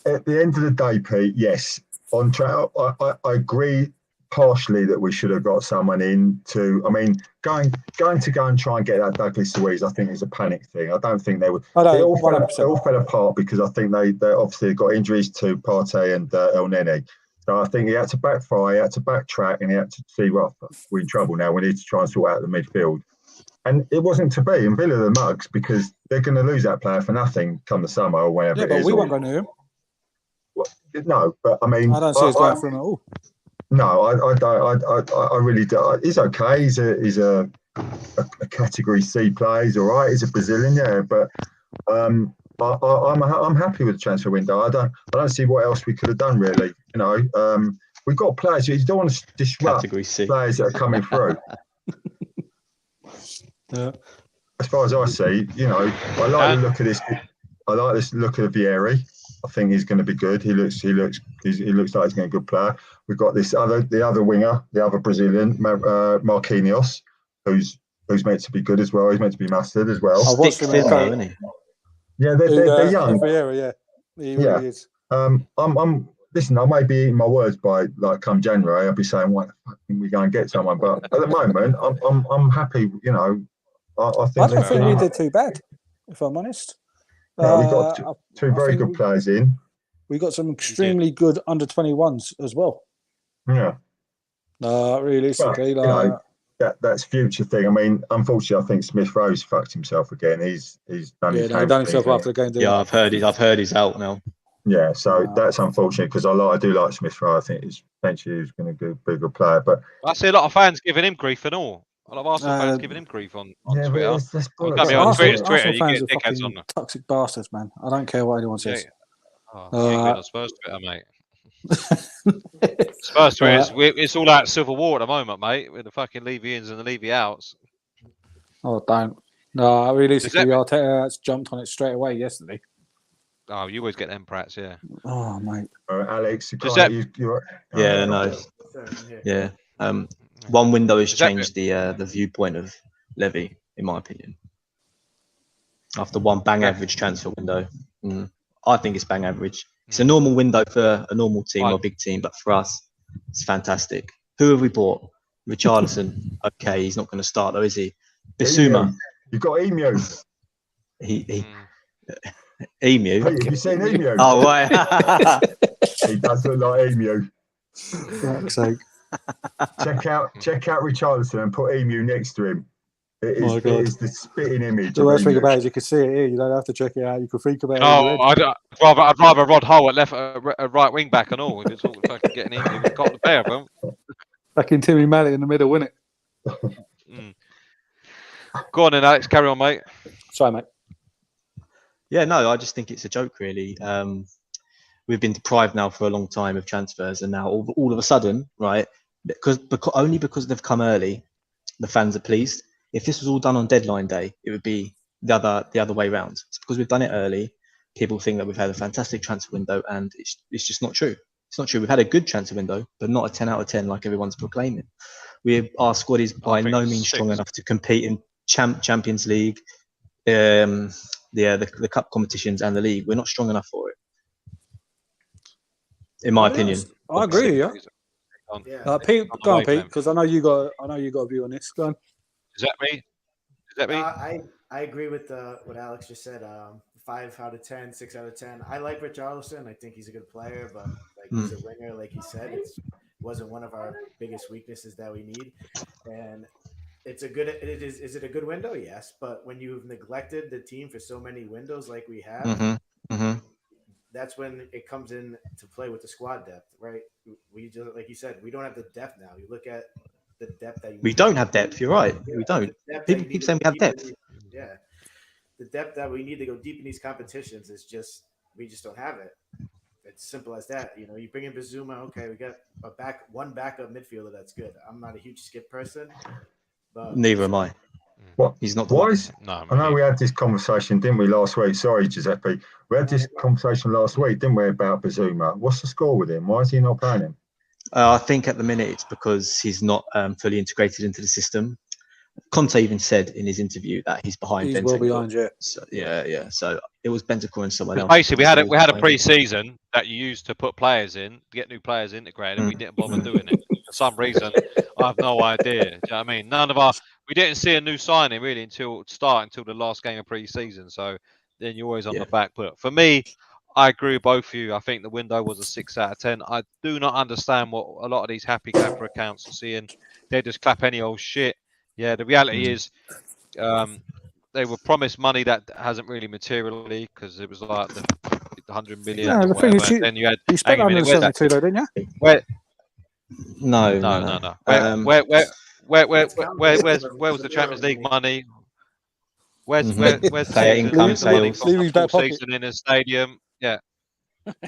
At the end of the day, Pete, yes, on track. I agree partially that we should have got someone in to. I mean, going to go and try and get that Douglas Luiz, I think is a panic thing. I don't think they would. I It know, all, fell, 100%. it all fell apart because I think they obviously got injuries to Partey and El Nene. So I think he had to backfire, he had to backtrack, and he had to see, well, we're in trouble now. We need to try and sort out the midfield. And it wasn't to be. And Villa the mugs because they're going to lose that player for nothing come the summer or wherever Yeah, it but is. we or- won't go near him. No, but I mean, I don't see us going for him at all. No, I don't. I really do. He's okay. He's a category C player. He's all right. He's a Brazilian, yeah. But I'm happy with the transfer window. I don't see what else we could have done really. You know, we've got players. You don't want to disrupt Category C. players that are coming through. Yeah. As far as I see, you know, I like the look of this. I like this look of Vieri. I think he's going to be good. He looks like he's going to be a good player. We've got the other winger, the other Brazilian, Marquinhos, who's meant to be good as well. He's meant to be mustard as well. I watched Stick him in thin, the though, cup. isn't he? Yeah, they're young. Vieira, yeah. He Yeah. really is. Listen, I may be eating my words by like come January. I'll be saying, "Why the fuck can we go and get someone?" But at the moment, I'm happy. You know, I think I don't they've think been- we did too bad, if I'm honest. Yeah, we got two I very think good players in. We got some extremely good under 21s as well. Yeah. Realistically, Well, you know, that's future thing. I mean, unfortunately, I think Smith Rowe's fucked himself again. He's done his he done himself hamstring. after the game. didn't Yeah, he? I've heard he's out now. Yeah, so that's unfortunate because I do like Smith Rowe. I think he's potentially he's going to be a good player. But I see a lot of fans giving him grief and all. A lot of Arsenal fans giving him grief on yeah, Twitter. but that's Well, bollocks. I mean, on Arsenal, Twitter, Arsenal you fans get are dickheads fucking on there. toxic bastards, man. I don't care what anyone says. Oh, you ain't good on Spurs Twitter, mate. Spurs Spurs Twitter, it's all out civil war at the moment, mate, with the fucking Levy-ins and the Levy-outs. Oh, don't. No, realistically, Does Arteta jumped on it straight away yesterday. Oh, you always get them prats, yeah. Oh, mate. Alex, you're Yeah, no. Sorry, I'm here. Yeah. One window has Is that changed the viewpoint of Levy, in my opinion. After one bang average transfer window, I think it's bang average. It's a normal window for a normal team or a big team, but for us, it's fantastic. Who have we bought? Richarlison. Okay, he's not going to start though, is he? Bissouma. You've got Emu. Emu. Hey, have you seen Emu? Oh, right. He does look like Emu. Fuck's sake. Check out Richarlison and put Emu next to him. It Oh my is, God. it is the spitting image. The of worst thing Emu. about it is you can see it here. You don't have to check it out. You can think about it. Oh, I'd rather Rod Hull at left, right wing back and all. It's all fucking getting in. We've got the pair of them. Fucking Timmy Mallet in the middle, wouldn't it? Go on then, Alex. Carry on, mate. Sorry, mate. Yeah, no, I just think it's a joke, really. We've been deprived now for a long time of transfers, and now all of a sudden, right? Because only because they've come early, the fans are pleased. If this was all done on deadline day, it would be the other way around. It's because we've done it early. People think that we've had a fantastic transfer window, and it's just not true. It's not true. We've had a good transfer window, but not a 10 out of 10 like everyone's proclaiming. Our squad is by no means strong enough to compete in Champions League, the cup competitions and the league. We're not strong enough for it, in my opinion. I agree with you. Yeah. Pete, go on, Pete, because I know you got a view on this. Go on. Is that me? I agree with what Alex just said. 5 out of 10, 6 out of 10. I like Richarlison. I think he's a good player, but like he's a winger, like he said. It wasn't one of our biggest weaknesses that we need. And is it a good window? Yes, but when you've neglected the team for so many windows like we have, that's when it comes in to play with the squad depth, right? We just, like you said, we don't have the depth now. You look at the depth that we don't have depth. You're right. Yeah, we don't. People keep saying we have depth. Yeah, the depth that we need to go deep in these competitions is we just don't have it. It's simple as that. You know, you bring in Bizuma, okay, we got one backup midfielder that's good. I'm not a huge skip person, but Neither am I. What? He's not the Why one. is, No, I know we had this conversation, didn't we, last week? Sorry, Giuseppe. We had this conversation last week, didn't we, about Bizuma? What's the score with him? Why is he not playing him? I think at the minute it's because he's not fully integrated into the system. Conte even said in his interview that he's behind. He's Bentancur. well behind, yeah. So, yeah. So it was Bentancur and someone else. Basically, we had a pre-season that you used to put players in, to get new players integrated, and we didn't bother doing it for some reason. I have no idea. Do you know what I mean? We didn't see a new signing really until the last game of pre-season. So then you're always on the back foot. For me, I agree with both of you. I think the window was a 6 out of 10. I do not understand what a lot of these happy camper accounts are seeing. They just clap any old shit. Yeah, the reality is they were promised money that hasn't really materially because it was like the 100 million Yeah, or the thing whatever. is, you, Then you had you spent hang on a minute, where's that? 172 though, didn't you? Where? No. No. Um, Where That's where was the Champions League money? Where's Mhm. where's the Player season income, the money sales. from the Levy's full back pocket. season in a stadium? Yeah.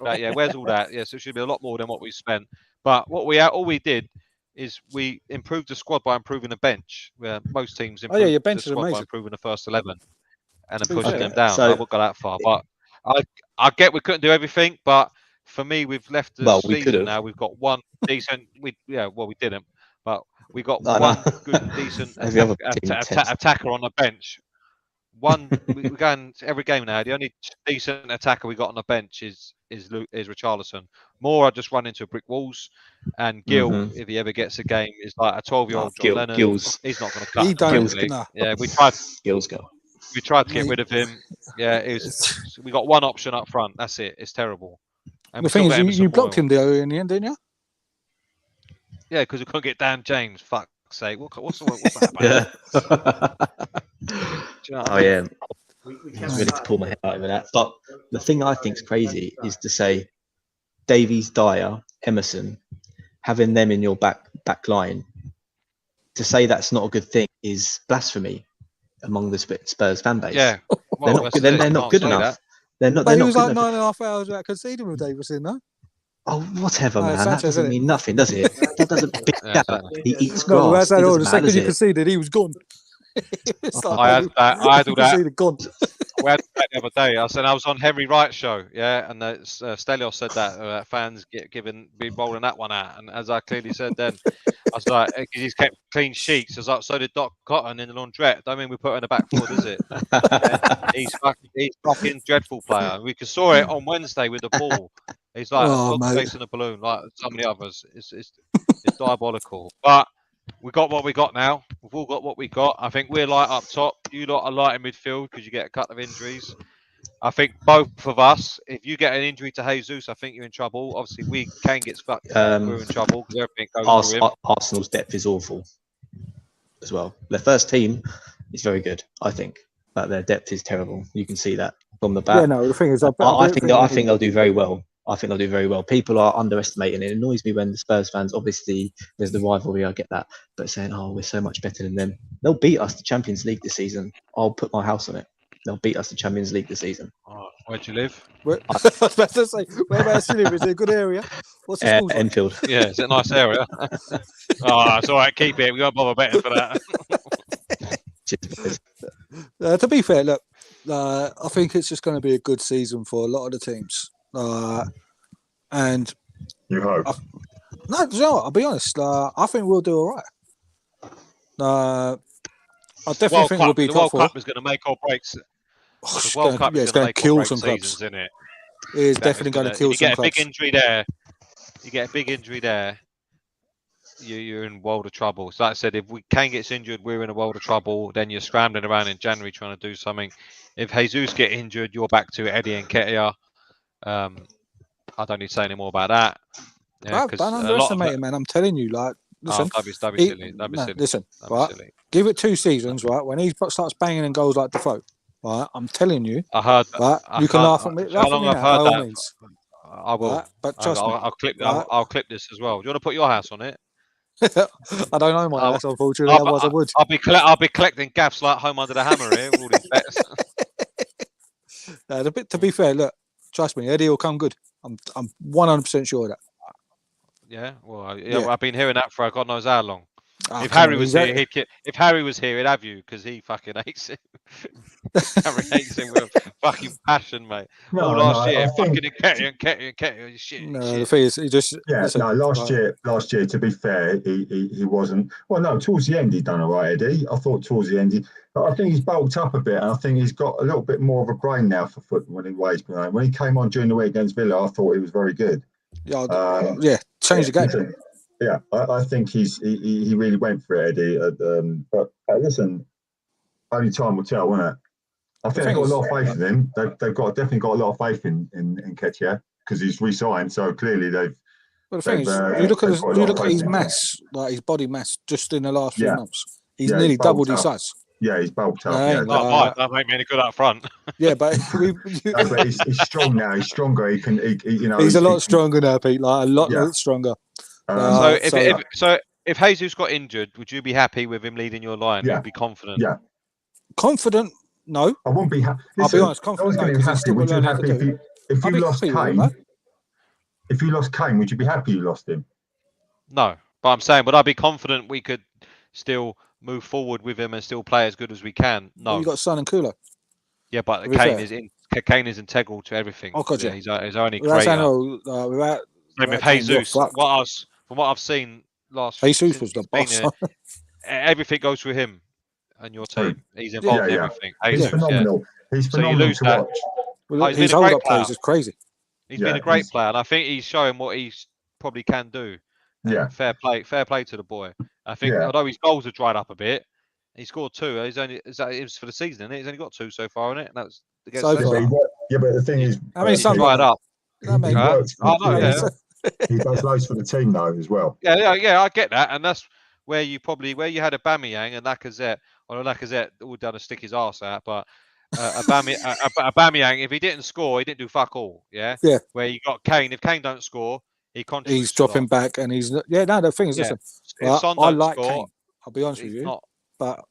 Right, yeah, where's all that? Yeah, so it should be a lot more than what we spent. But all we did is we improved the squad by improving the bench. Where most teams Oh, yeah, improve your the bench is squad by amazing. improving the first 11 and then To be pushing fair. them down. So- I won't go that far, but I get we couldn't do everything. But for me, we've left the Well, we season could've. now. We've got one decent. We didn't, but we got No, one no. good and decent Every other team attacker on the bench. We're going every game now. The only decent attacker we got on the bench is Richarlison. Moore, I just run into brick walls, and Gill, Mhm. if he ever gets a game, is like a 12-year-old John Lennon. Gills He's not going to He cut. don't. frankly. Nah. Yeah, we go. tried to get Mate. rid of him. Yeah, we got one option up front. That's it. It's terrible. And The we still thing got is, Emerson you blocked Royal. him there in the end, didn't you? Yeah, because we couldn't get Dan James. Fuck's sake. What's that about? Yeah. Do you know what Oh I mean? yeah, We I kept was ready to trying. pull my hair out over that. But the thing I think is crazy is to say Davies, Dyer, Emerson, having them in your back line. To say that's not a good thing is blasphemy among the Spurs fan base. Yeah. they're Well, not. that's it. They're You not can't good say enough. that. They're not. But They're he not was good like enough. 9.5 hours without conceding with Davison, no? Oh, whatever, No, man. Sanchez, That doesn't innit? mean nothing, does it? That doesn't. Big Yeah, gap. exactly. He eats No, grass. that's that It all. doesn't The matter, second does you it? conceded, he was gone. It's like, I had that. I had all that. conceded, gone. We had that the other day. I was on Henry Wright's show, yeah, and Stelios said that fans be rolling that one out, and as I clearly said then, I was like, he's kept clean sheets. I was like, so did Doc Cotton in the laundrette. Don't mean we put her in the back four, does it? He's fucking dreadful player. We saw it on Wednesday with the ball. He's like a Oh, dog mate. chasing a balloon, like some of the others. It's diabolical, but. We got what we got now. We've all got what we got. I think we're light up top. You lot are light in midfield because you get a couple of injuries. I think both of us, if you get an injury to Jesus, I think you're in trouble. Obviously, Kane gets fucked. We're in trouble because everything goes through him. Arsenal's depth is awful as well. Their first team is very good, I think, but their depth is terrible. You can see that from the back. Yeah, no, the thing is, I think they'll do very well. I think they'll do very well. People are underestimating it. It annoys me when the Spurs fans, obviously, there's the rivalry, I get that, but saying, oh, we're so much better than them. They'll beat us the Champions League this season. I'll put my house on it. They'll beat us the Champions League this season. Oh, where do you live? I was about to say, whereabouts you live? Is it a good area? What's the school? Enfield. Yeah, it's a nice area. Oh, it's all right. Keep it. We won't bother betting for that. To be fair, look, I think it's just going to be a good season for a lot of the teams. And You hope. no, you know what, I'll be honest. I think we'll do all right. I definitely think we'll be the top World four. Cup is going to make or break. The World Cup is going to make or kill break some clubs. seasons, isn't it? It is definitely going to kill some You clubs. get a big injury there. You get a big injury there. You're in world of trouble. So like I said, if Kane gets injured, we're in a world of trouble. Then you're scrambling around in January trying to do something. If Jesus get injured, you're back to Eddie and Ketia. I don't need to say any more about that. Yeah, Don't underestimate it, man. I'm telling you, like, listen. Don't be silly. Don't be silly. Listen, Don't be right? silly. Give it 2 seasons, right? When he starts banging in goals like Defoe, right? I'm telling you, I heard that. right? You can laugh at me. How long I've now, heard by all that? means. I will. Right? But trust me, I'll clip. right? I'll clip this as well. Do you want to put your house on it? I don't know my house, unfortunately. Otherwise, I would. I'll be collecting gaffs like Home Under the Hammer here. With all these bets. To be fair, look, trust me, Eddie will come good. I'm 100% sure of that. Yeah. Well, Yeah. I've been hearing that for God knows how long. Oh, If come Harry on, was here, if Harry was here, he'd have you because he fucking hates him. Harry hates him with a fucking passion, mate. No, last no, year, I think- fucking Ketia, shit. No, shit. the thing is, he just listen, last year, to be fair, he wasn't. Well, no, towards the end he done all right, Eddie. I thought towards the end, I think he's bulked up a bit, and I think he's got a little bit more of a brain now for football when he weighs behind. When he came on during the week against Villa, I thought he was very good. change the game. Listen, I think he really went for it, Eddie. But listen, only time will tell, won't it? I think they've got a lot of faith in him. They've definitely got a lot of faith in Ketia because he's re-signed. So clearly they've. But the thing is, you look at his mass, like his body mass, just in the last few months. He's nearly doubled his size. Yeah, he's bulked up. No, Yeah, ain't Not like- mine. That make me any good up front. Yeah, but no, but he's strong now. He's stronger. He can, you know, he's a lot he- stronger now, Pete. Like a lot Yeah. stronger. um, If Jesus got injured, would you be happy with him leading your line? Yeah. You'd be confident. Yeah. Confident? No. I wouldn't be happy. I'll be honest, I was confident. No, going to be 'cause he's happy. still Would got you learning to happy do. if I'll you be lost happy with him, Kane? no? If you lost Kane, would you be happy you lost him? No, but I'm saying, would I be confident we could still move forward with him and still play as good as we can? No. Well, you got Son and Kula. Yeah, but to be Kane fair. Kane is integral to everything. Oh, God, yeah. He's only Without saying, creator. without Same with Kane, you're Jesus. fucked. From what I've seen last, Jesus since was the he's been boss. here, everything goes through him and your team. He's Yeah, involved in yeah. everything. He's Jesus, phenomenal. He's So you phenomenal lose to that. watch. Well, he's been his a hold great up plays player. is crazy. He's Yeah, been a great he's- player, and I think he's showing what he probably can do. And Yeah. fair play to the boy. I think Yeah. although his goals have dried up a bit, he scored 2. It was for the season, isn't it? He's only got 2 so far, isn't it? And that was against So Yeah, Leicester. far. but the thing is, How many He's Sunday dried games? up. You know what I he mean? Huh? works for Oh, the no, team. yeah. He does loads for the team though as well. Yeah, I get that, and that's where you had Aubameyang and Lacazette. Well, Lacazette all done to stick his arse out, but Aubameyang, if he didn't score, he didn't do fuck all. Yeah. Yeah. Where you got Kane, if Kane don't score, he contributes. He's dropping back, and he's no. The thing is, Yeah. listen, If Son I don't like score, Kane. I'll be honest with he's you, not. but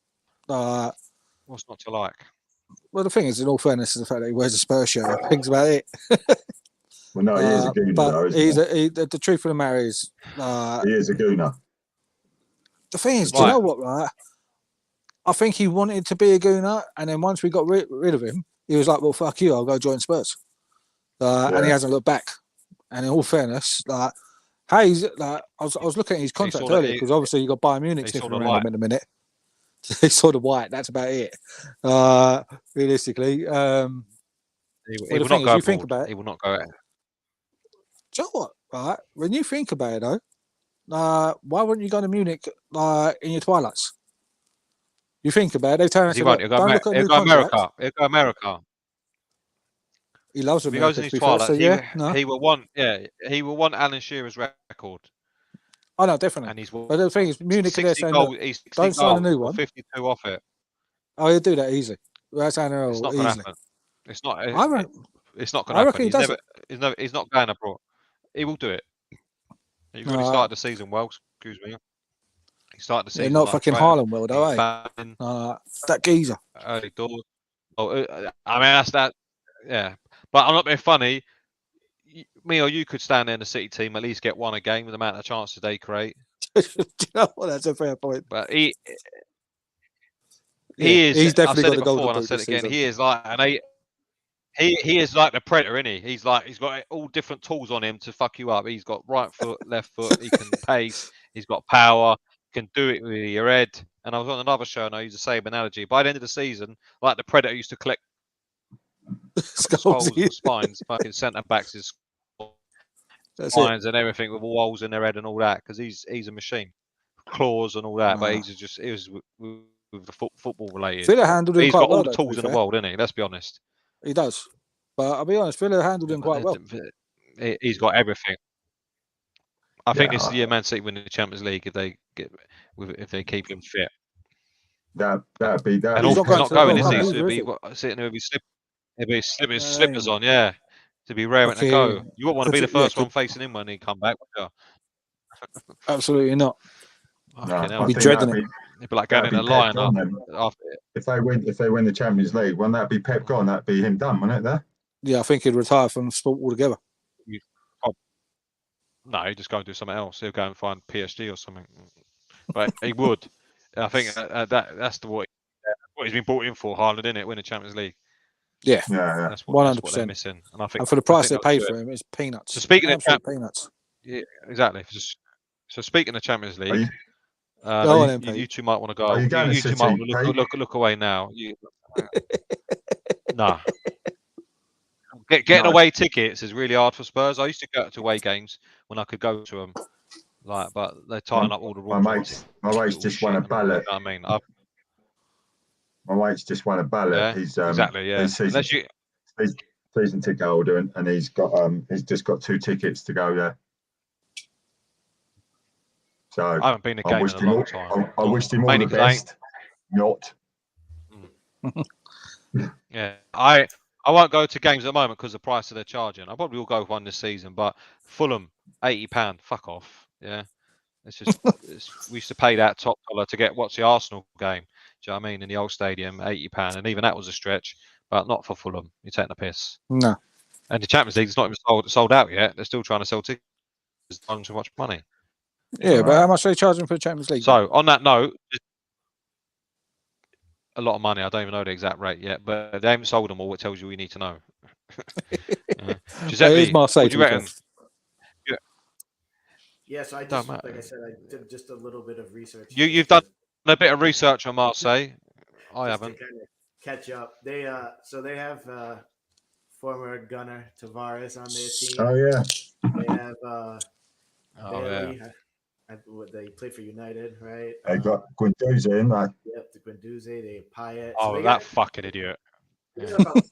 What's not to like? well, the thing is, in all fairness, is the fact that he wears a Spurs shirt. I think about it. Well, no, he is a gooner but though, isn't he? the truth of the matter is, He is a gooner. the thing is, do you Right. know what? Right, I think he wanted to be a gooner, and then once we got rid of him, he was like, "Well, fuck you, I'll go join Spurs," and he Yeah. hasn't looked back. And in all fairness, Hayes, I was looking at his contract saw the- earlier because obviously you got Bayern Munich he saw sniffing the around light. him in a minute. He saw the white. That's about it. Realistically, He well, will the not thing is, go you think abroad. about it. He will not go. Do you know what? Right, when you think about it, though, why wouldn't you go to Munich in your twilights? You think about it. They turn and He say, won't. "Look, He'll don't go, look at a he'll new go contract." America. He'll go America. He loves If he America. goes in To his be fair, twilight, so yeah, no, he will want. Yeah, he will want Alan Shearer's record. I know definitely. And he's But the thing is, Munich are there 60 saying, goals. "Look, He's 60 don't sign a new goals, one." 52 off it. Oh, he'll do that easy. That's saying It's not going to easily. happen. It's not. I reckon, It's not going I to reckon happen. he does it. He's not going abroad. He will do it. You've already started the season well. Excuse me. He started the Yeah, season. not like fucking traitor. Haaland will, though, He's eh? banging That geezer. early doors. Oh, I mean that's that. Yeah, but I'm not being funny. Me or you could stand there in the City team, at least get one a game with the amount of chances they create. Do you know what? That's a fair point. But he Yeah, is. he's definitely I've said got it the golden before and I boot said this it again. season. He is like he is like the Predator, isn't he? He's got all different tools on him to fuck you up. He's got right foot, left foot. He can pace. He's got power. Can do it with your head. And I was on another show and I used the same analogy. By the end of the season, like the Predator used to collect skulls Skulls, and spines, fucking centre backs, his That's it. spines and everything with all holes in their head and all that because he's a machine, claws and all that. But Nah. he was with the football related. Villa handled him He's quite got well, all the though, to tools be in the fair. world, isn't he? Let's be honest. He does. But I'll be honest, Villa handled him quite well. He's got everything. I think Yeah, this is the year Man City win the Champions League if they keep him fit. that'd be And He's also, not he's not going, World is he? Cup So either, he'll is be sitting there with his slipping Yeah, slippers yeah. on, yeah. To be raring to go. You wouldn't want to be the first one facing him when he come back, would you? Absolutely not. No, Fucking hell. I'd be think dreading that'd It'd be like going that'd in be a Pep line gone then. after. If they win the Champions League, wouldn't that be Pep gone? That'd be him done, wouldn't it? There. Yeah, I think he'd retire from sport altogether. No, he'd just go and do something else. He'll go and find PSG or something. But he would. I think that's what he's been brought in for, Haaland, isn't it? Win the Champions League. Yeah, Yeah. That's what they're 100%. missing. And I think And for the price they they'll paid do for it. him, it's peanuts. So speaking of Absolute peanuts. Yeah, exactly. So speaking of Champions Are League, you, Go on, MP. you two might want to go. Are you going to two City, might want to Pete? look away now. Nah. Getting No. away tickets is really hard for Spurs. I used to go to away games when I could go to them, but they're tying up all the rules. my mate's just won a ballot. You know what I mean, My mate's just won a ballot. yeah, He's exactly. Yeah, he's unless you, season ticket holder, and he's just got 2 tickets to go there. So I haven't been to a I game wished in a him long all. time. I wished him all Mainly the 'cause I ain't- best. Not. Yeah, I won't go to games at the moment because the price that they're charging. I probably will go one this season, but Fulham, £80, fuck off. Yeah, it's just we used to pay that top dollar to get watch the Arsenal game. Do you know what I mean? In the old stadium, £80, and even that was a stretch, but not for Fulham. You're taking the piss. No. And the Champions League's not even sold out yet. They're still trying to sell tickets. There's not too much money. Yeah, but how much are they charging for the Champions League? So on that note, a lot of money. I don't even know the exact rate yet, but they haven't sold them all. It tells you what you need to know. Giuseppe, Marseille, what do you reckon? Yeah, so I Don't just, matter. like I said, I did just a little bit of research. You've done a bit of research on Marseille. I just haven't. to kind of catch up. They have former gunner Tavares on their team. Oh yeah. They have Oh, they played for United, right? They got Guendouzi in there. Yep, the Guendouzi, they have Payet. Oh, that fucking idiot. They got about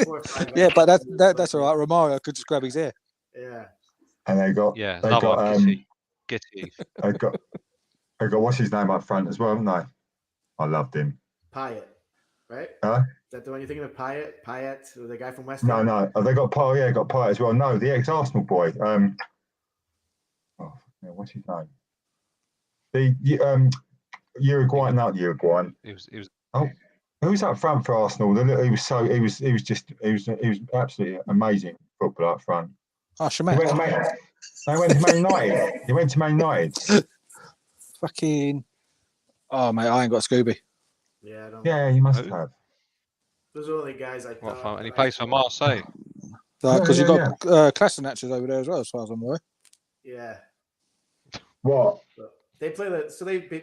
four or five Yeah, but guys. that's all right. Romario could just grab his ear. Yeah. And they got Yeah, they another got one. Gitty. they got what's his name up front as well, haven't they? I loved him. Payet, right? Huh? Is that the one you're thinking of? Payet, the guy from West No, Ham? no. Oh, they got Payet as well. No, the ex-Arsenal boy. What's his name? The Uruguayan, not Uruguayan. He was Who's up front for Arsenal? He was absolutely amazing footballer up front. Oh, He went to Man United. He went to Man United. Fucking. Oh, mate, I ain't got Scooby. Yeah, I don't. Yeah, he must Who? have. Those are the only guys I what thought. fun. And he plays for Marseille. Because Yeah, you've got Klassenatches over there as well, as far as I'm aware. Yeah. What? They play basically they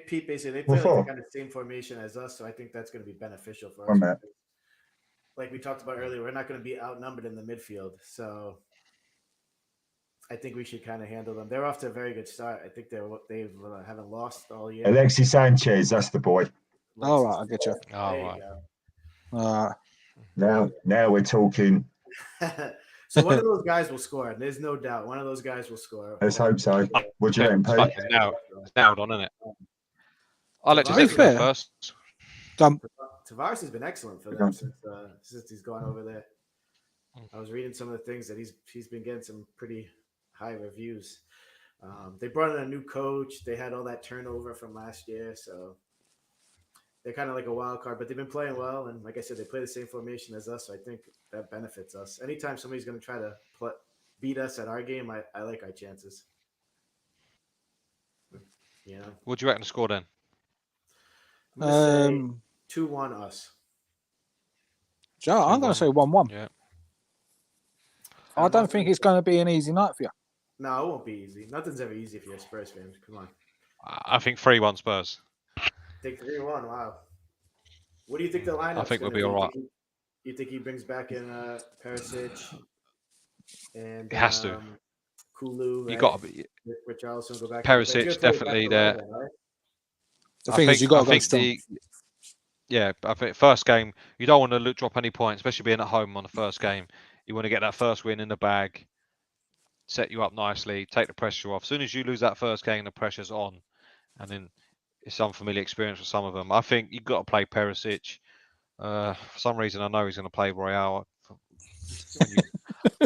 play What for? like the kind of same formation as us, so I think that's going to be beneficial for One us. minute. Like we talked about earlier, we're not going to be outnumbered in the midfield, so I think we should kind of handle them. They're off to a very good start. I think they haven't lost all year. Alexis Sanchez, that's the boy. All right, I get you. Oh, There you right. go. Now we're talking. So one of those guys will score. There's no doubt. One of those guys will score. Let's hope so. What do you reckon, It's Pete? fucking nailed on, isn't it? I'll let To be Giuseppe go fair, first. Tavares has been excellent for them since he's gone over there. I was reading some of the things that he's been getting some pretty high reviews. They brought in a new coach. They had all that turnover from last year, so they're kind of like a wild card. But they've been playing well, and like I said, they play the same formation as us. So I think that benefits us. Anytime somebody's going to try to beat us at our game, I like our chances. You know, What do you reckon the score then? I'm gonna say 2-1 us. Joe, I'm going to say 1-1. Yeah. I don't think it's going to be an easy night for you. No, it won't be easy. Nothing's ever easy if you're a Spurs fan. Come on. I think 3-1 Spurs. Take 3-1. Wow. What do you think the lineup? I think we'll be all right. You think he brings back in Perisic and He has to. Kulu? You got to be. Richarlison go back. Perisic definitely there. The thing is, you got to go strong. I think first game you don't want to drop any points, especially being at home on the first game. You want to get that first win in the bag, set you up nicely, take the pressure off. As soon as you lose that first game, the pressure's on, and then it's unfamiliar experience for some of them. I think you've got to play Perisic. For some reason, I know he's going to play Royale.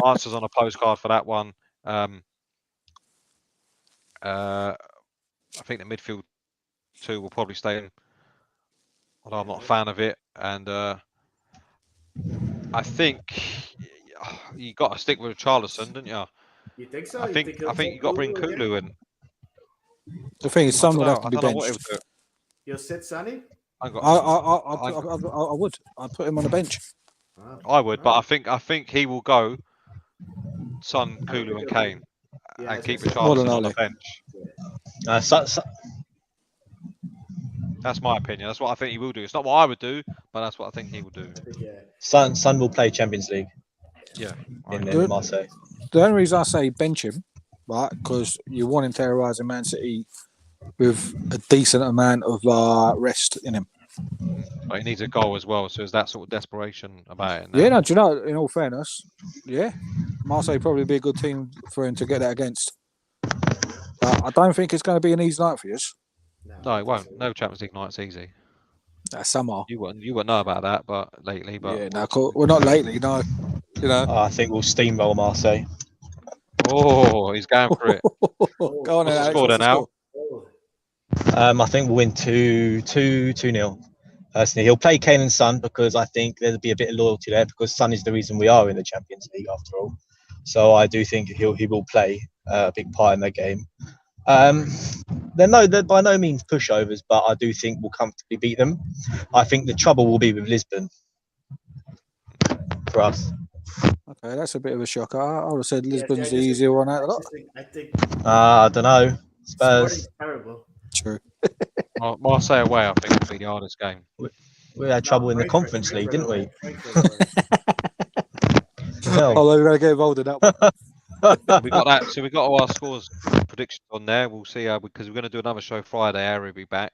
Answers on a postcard for that one. I think the midfield two will probably stay in, although I'm not a fan of it. And I think you got to stick with Richarlison, didn't you? You think so? I think you got to bring Kulu in. The thing is, Son would have to be I don't know what he benched. would do. You'll sit Sonny? I would. I'd put him on the bench. Wow. I would, but I think he will go Son, Kulu, and Kane, Yeah, and keep More than Richarlison on the likely. bench. That's my opinion. That's what I think he will do. It's not what I would do, but that's what I think he will do. Son will play Champions League Yeah. in Marseille. The only reason I say bench him, right, because you want him terrorising Man City with a decent amount of rest in him. But he needs a goal as well, so there's that sort of desperation about it now. Yeah, no, do you know, in all fairness, yeah, Marseille probably be a good team for him to get that against. But I don't think it's going to be an easy night for you. No, it won't. No Champions League night's easy. Somehow. You wouldn't know about that, but lately, but Yeah, no, cool. Well, not lately, no. You know. I think we'll steamroll Marseille. oh, he's going for it. Go on, What's the Alex. score What's then, the Al? score? Oh, I think we'll win 2-0. Personally, he'll play Kane and Son because I think there'll be a bit of loyalty there because Son is the reason we are in the Champions League after all. So I do think he will play a big part in that game. They're by no means pushovers, but I do think we'll comfortably beat them. I think the trouble will be with Lisbon for us. Okay, that's a bit of a shocker. I would have said yeah, Lisbon's I the just easier think- one out of the lot. I think I don't know. Sporting's Spurs. terrible. True. Marseille away, I think, will be the hardest game. We had trouble in the Frankfurt- Conference League, didn't we? Frankfurt away. Hell. Oh, we're going to get involved in that one. We got that. So we got all our scores predictions on there. We'll see how because we're going to do another show Friday. Harry will be back.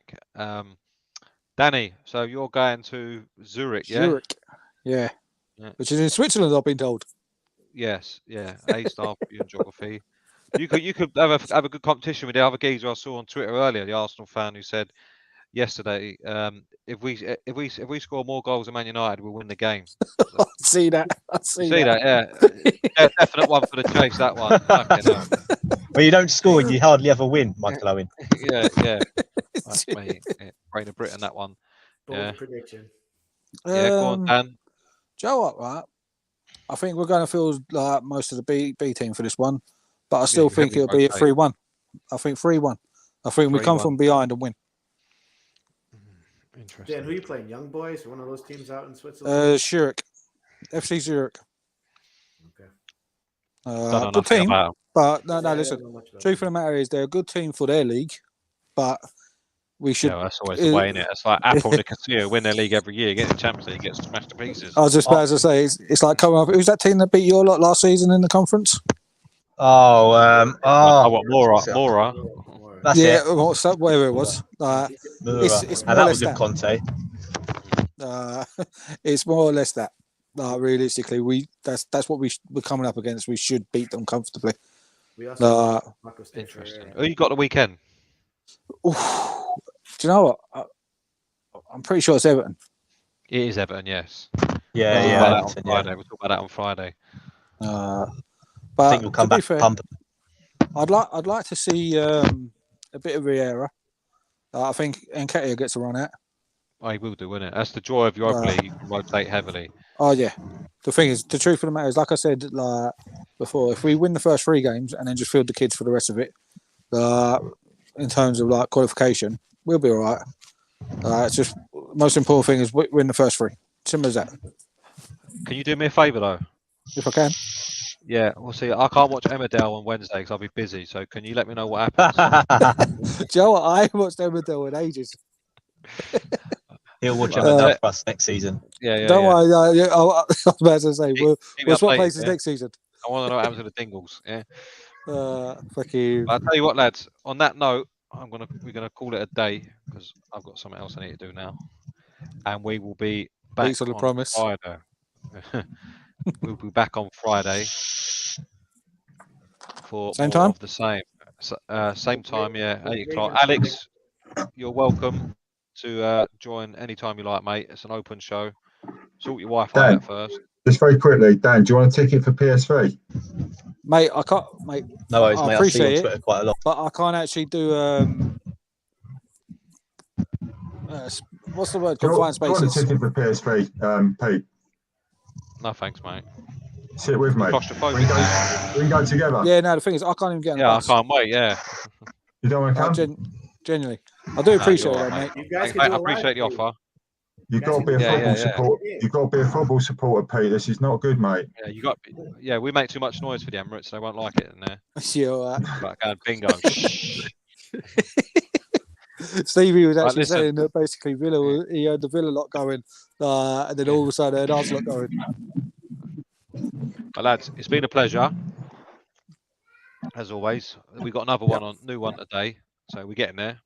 Danny, so you're going to Zurich, yeah? Zurich. Yeah. Yeah. Which is in Switzerland, I've been told. Yes, yeah. A star for you in geography. You could have a good competition with the other geezer I saw on Twitter earlier, the Arsenal fan who said yesterday, if we score more goals than Man United, we'll win the game. So, I see that. you see that, yeah. Definite one for the chase. That one. Fucking hell. Well, you don't score, you hardly ever win, Michael Owen. yeah. That's me. Yeah. Brain of Britain. That one. Bold Yeah. prediction. Yeah, go on, Dan. Do you know what, right? I think we're going to feel like most of the B team for this one, but I still you think heavily it'll be a rotate. 3-1. I think 3-1. I think we come 3-1. from behind and win. Interesting. Dan, who are you playing? Young Boys? One of those teams out in Switzerland? Zurich. FC Zurich. Okay. Don't know Good nothing team, about 'em. but no, Yeah, I listen. don't know much about Truth of the matter is they're a good team for their league, but we should. Yeah, well, that's always the way, innit? It's like Apple Nicosia win their league every year, get in the Champions League, get smashed to pieces. I was just about to say it's like coming up. Who's that team that beat your lot last season in the conference? Oh, what Mora? it. That's yeah, it. what's that? Whatever it was. Mura. it's And more or that less was with that. Conte. It's more or less that. Realistically, that's what we're coming up against. We should beat them comfortably. We also Marcos Interesting. Teixeira. Who you got the weekend? Oof. Do you know what? I'm pretty sure it's Everton. It is Everton, yes. Yeah, We'll yeah. talk about that Everton, on yeah. Friday. We'll talk about that on Friday. But I think we'll come to be back fair, pump. I'd like to see a bit of Vieira. I think Nketiah gets a run out. Oh, he will do, won't it? That's the joy of Europa League. You can rotate heavily. Oh yeah. The thing is, the truth of the matter is, like I said before, if we win the first 3 games and then just field the kids for the rest of it, in terms of like qualification, we'll be all right. It's just most important thing is win the first 3. Simple as that. Can you do me a favour though? If I can. Yeah, we'll see. I can't watch Emmerdale on Wednesday because I'll be busy. So can you let me know what happens? Do you know what? I haven't watched Emmerdale in ages. He'll watch Emmerdale for us next season. Yeah. Don't worry. I was about to say, we'll Keep me swap updated, places yeah? next season. I want to know what happens to the Dingles. Yeah. Fuck you. I'll tell you what, lads. On that note, we're gonna call it a day because I've got something else I need to do now, and we will be back Peace on the on promise. Friday. We'll be back on Friday for Same more time? of the same. Same time, yeah, 8 o'clock. Alex, you're welcome to join anytime you like, mate. It's an open show. Sort your Wi-Fi Dan. out first. Just very quickly, Dan, do you want a ticket for PSV? Mate, I can't. Mate, No worries, I mate. I see you appreciate on it. Twitter quite a lot. but I can't actually do. What's the word? Do you Confined want a spaces. ticket for PSV, Pete? No, thanks, mate. Sit with me. Claustrophobic. We can go together. Yeah, no. The thing is, I can't even get on the Yeah, I bus. can't wait. Yeah. You don't want to come? Genuinely, I do appreciate you're that, right, mate. You guys Thanks, can mate. do I a appreciate the live feed. offer. You've got to be a Yeah, football yeah. supporter. You've got to be a football supporter, Pete. This is not good, mate. Yeah, we make too much noise for the Emirates. They won't like it in there. Yeah, all right. Like bingo. Stevie was actually listen. saying that basically he had the Villa lot going, and then all of a sudden had Arsenal lot going. But lads, it's been a pleasure. As always, we got another new one today, so we're getting there.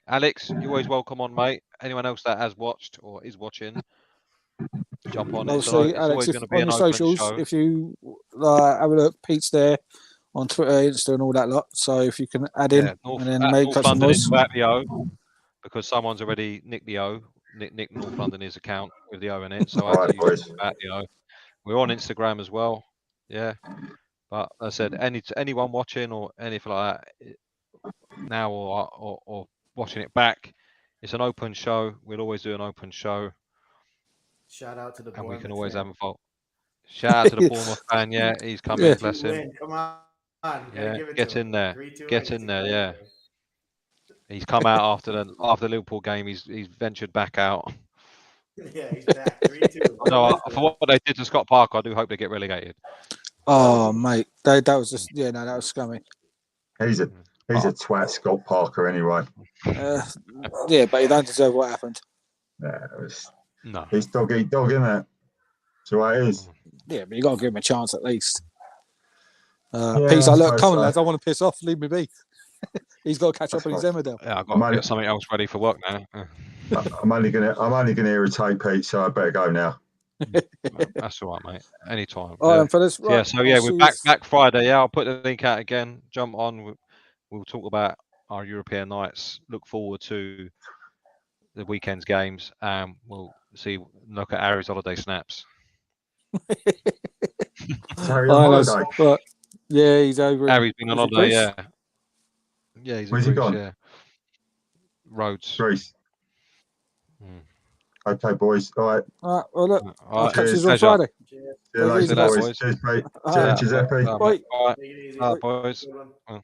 Alex, you're always welcome on, mate. Anyone else that has watched or is watching, jump on. Obviously, It's Alex, always if, going to be on an your open socials, show. if you have a look, Pete's there on Twitter, Insta, and all that lot. So if you can add in Yeah, and then at make North up some London noise. into at the O, because someone's already nicked the O. Nick North London his account with the O in it, so I All had right, to use boys. that. We're on Instagram as well. Yeah, but as I said, anyone watching or anything like that now or watching it back, it's an open show. We'll always do an open show, Shout out to the and we Bournemouth can always fan. have a vote. Shout out to the Bournemouth fan. Yeah, he's come Yeah. in. Bless him. Win. Come on. You gotta Yeah, give it get to in him. there. 3-2 Get win. in there. Yeah, he's come out after the Liverpool game. He's ventured back out. Yeah, he's back. 3-2. No, for what they did to Scott Parker, I do hope they get relegated. Oh, mate, that was just that was scummy. He's a twat, Scott Parker. Anyway, Yeah, but he don't deserve what happened. yeah, No. he's dog eat dog, isn't it? So it is. Yeah, but you got to give him a chance at least. Yeah, Pete's I like, look, suppose come on, so. lads, I want to piss off. Leave me be. He's got to catch up on his Emmerdale. Yeah, I've got to get something else ready for work now. I'm only gonna irritate Pete, so I better go now. That's all right, mate. Anytime. All right, fellas. Right, Yeah, so yeah, I'll we're see back Friday. Yeah, I'll put the link out again. Jump on. We'll talk about our European nights. Look forward to the weekend's games. We'll look at Harry's holiday snaps. Harry on holiday. Right. Yeah, he's over. Harry's been on is it holiday. Greece? Yeah. Yeah, he's in Where's he Greece, gone? yeah. Rhodes. Greece. Mm. Okay, boys. All right. All right, well, look, All I'll right. catch you on Pleasure. Friday. Cheers. See you Take it later, easy, guys. boys. Cheers, Pete. All Cheers, right. Giuseppe. Bye. All right. Take it easy. Boys. Good one.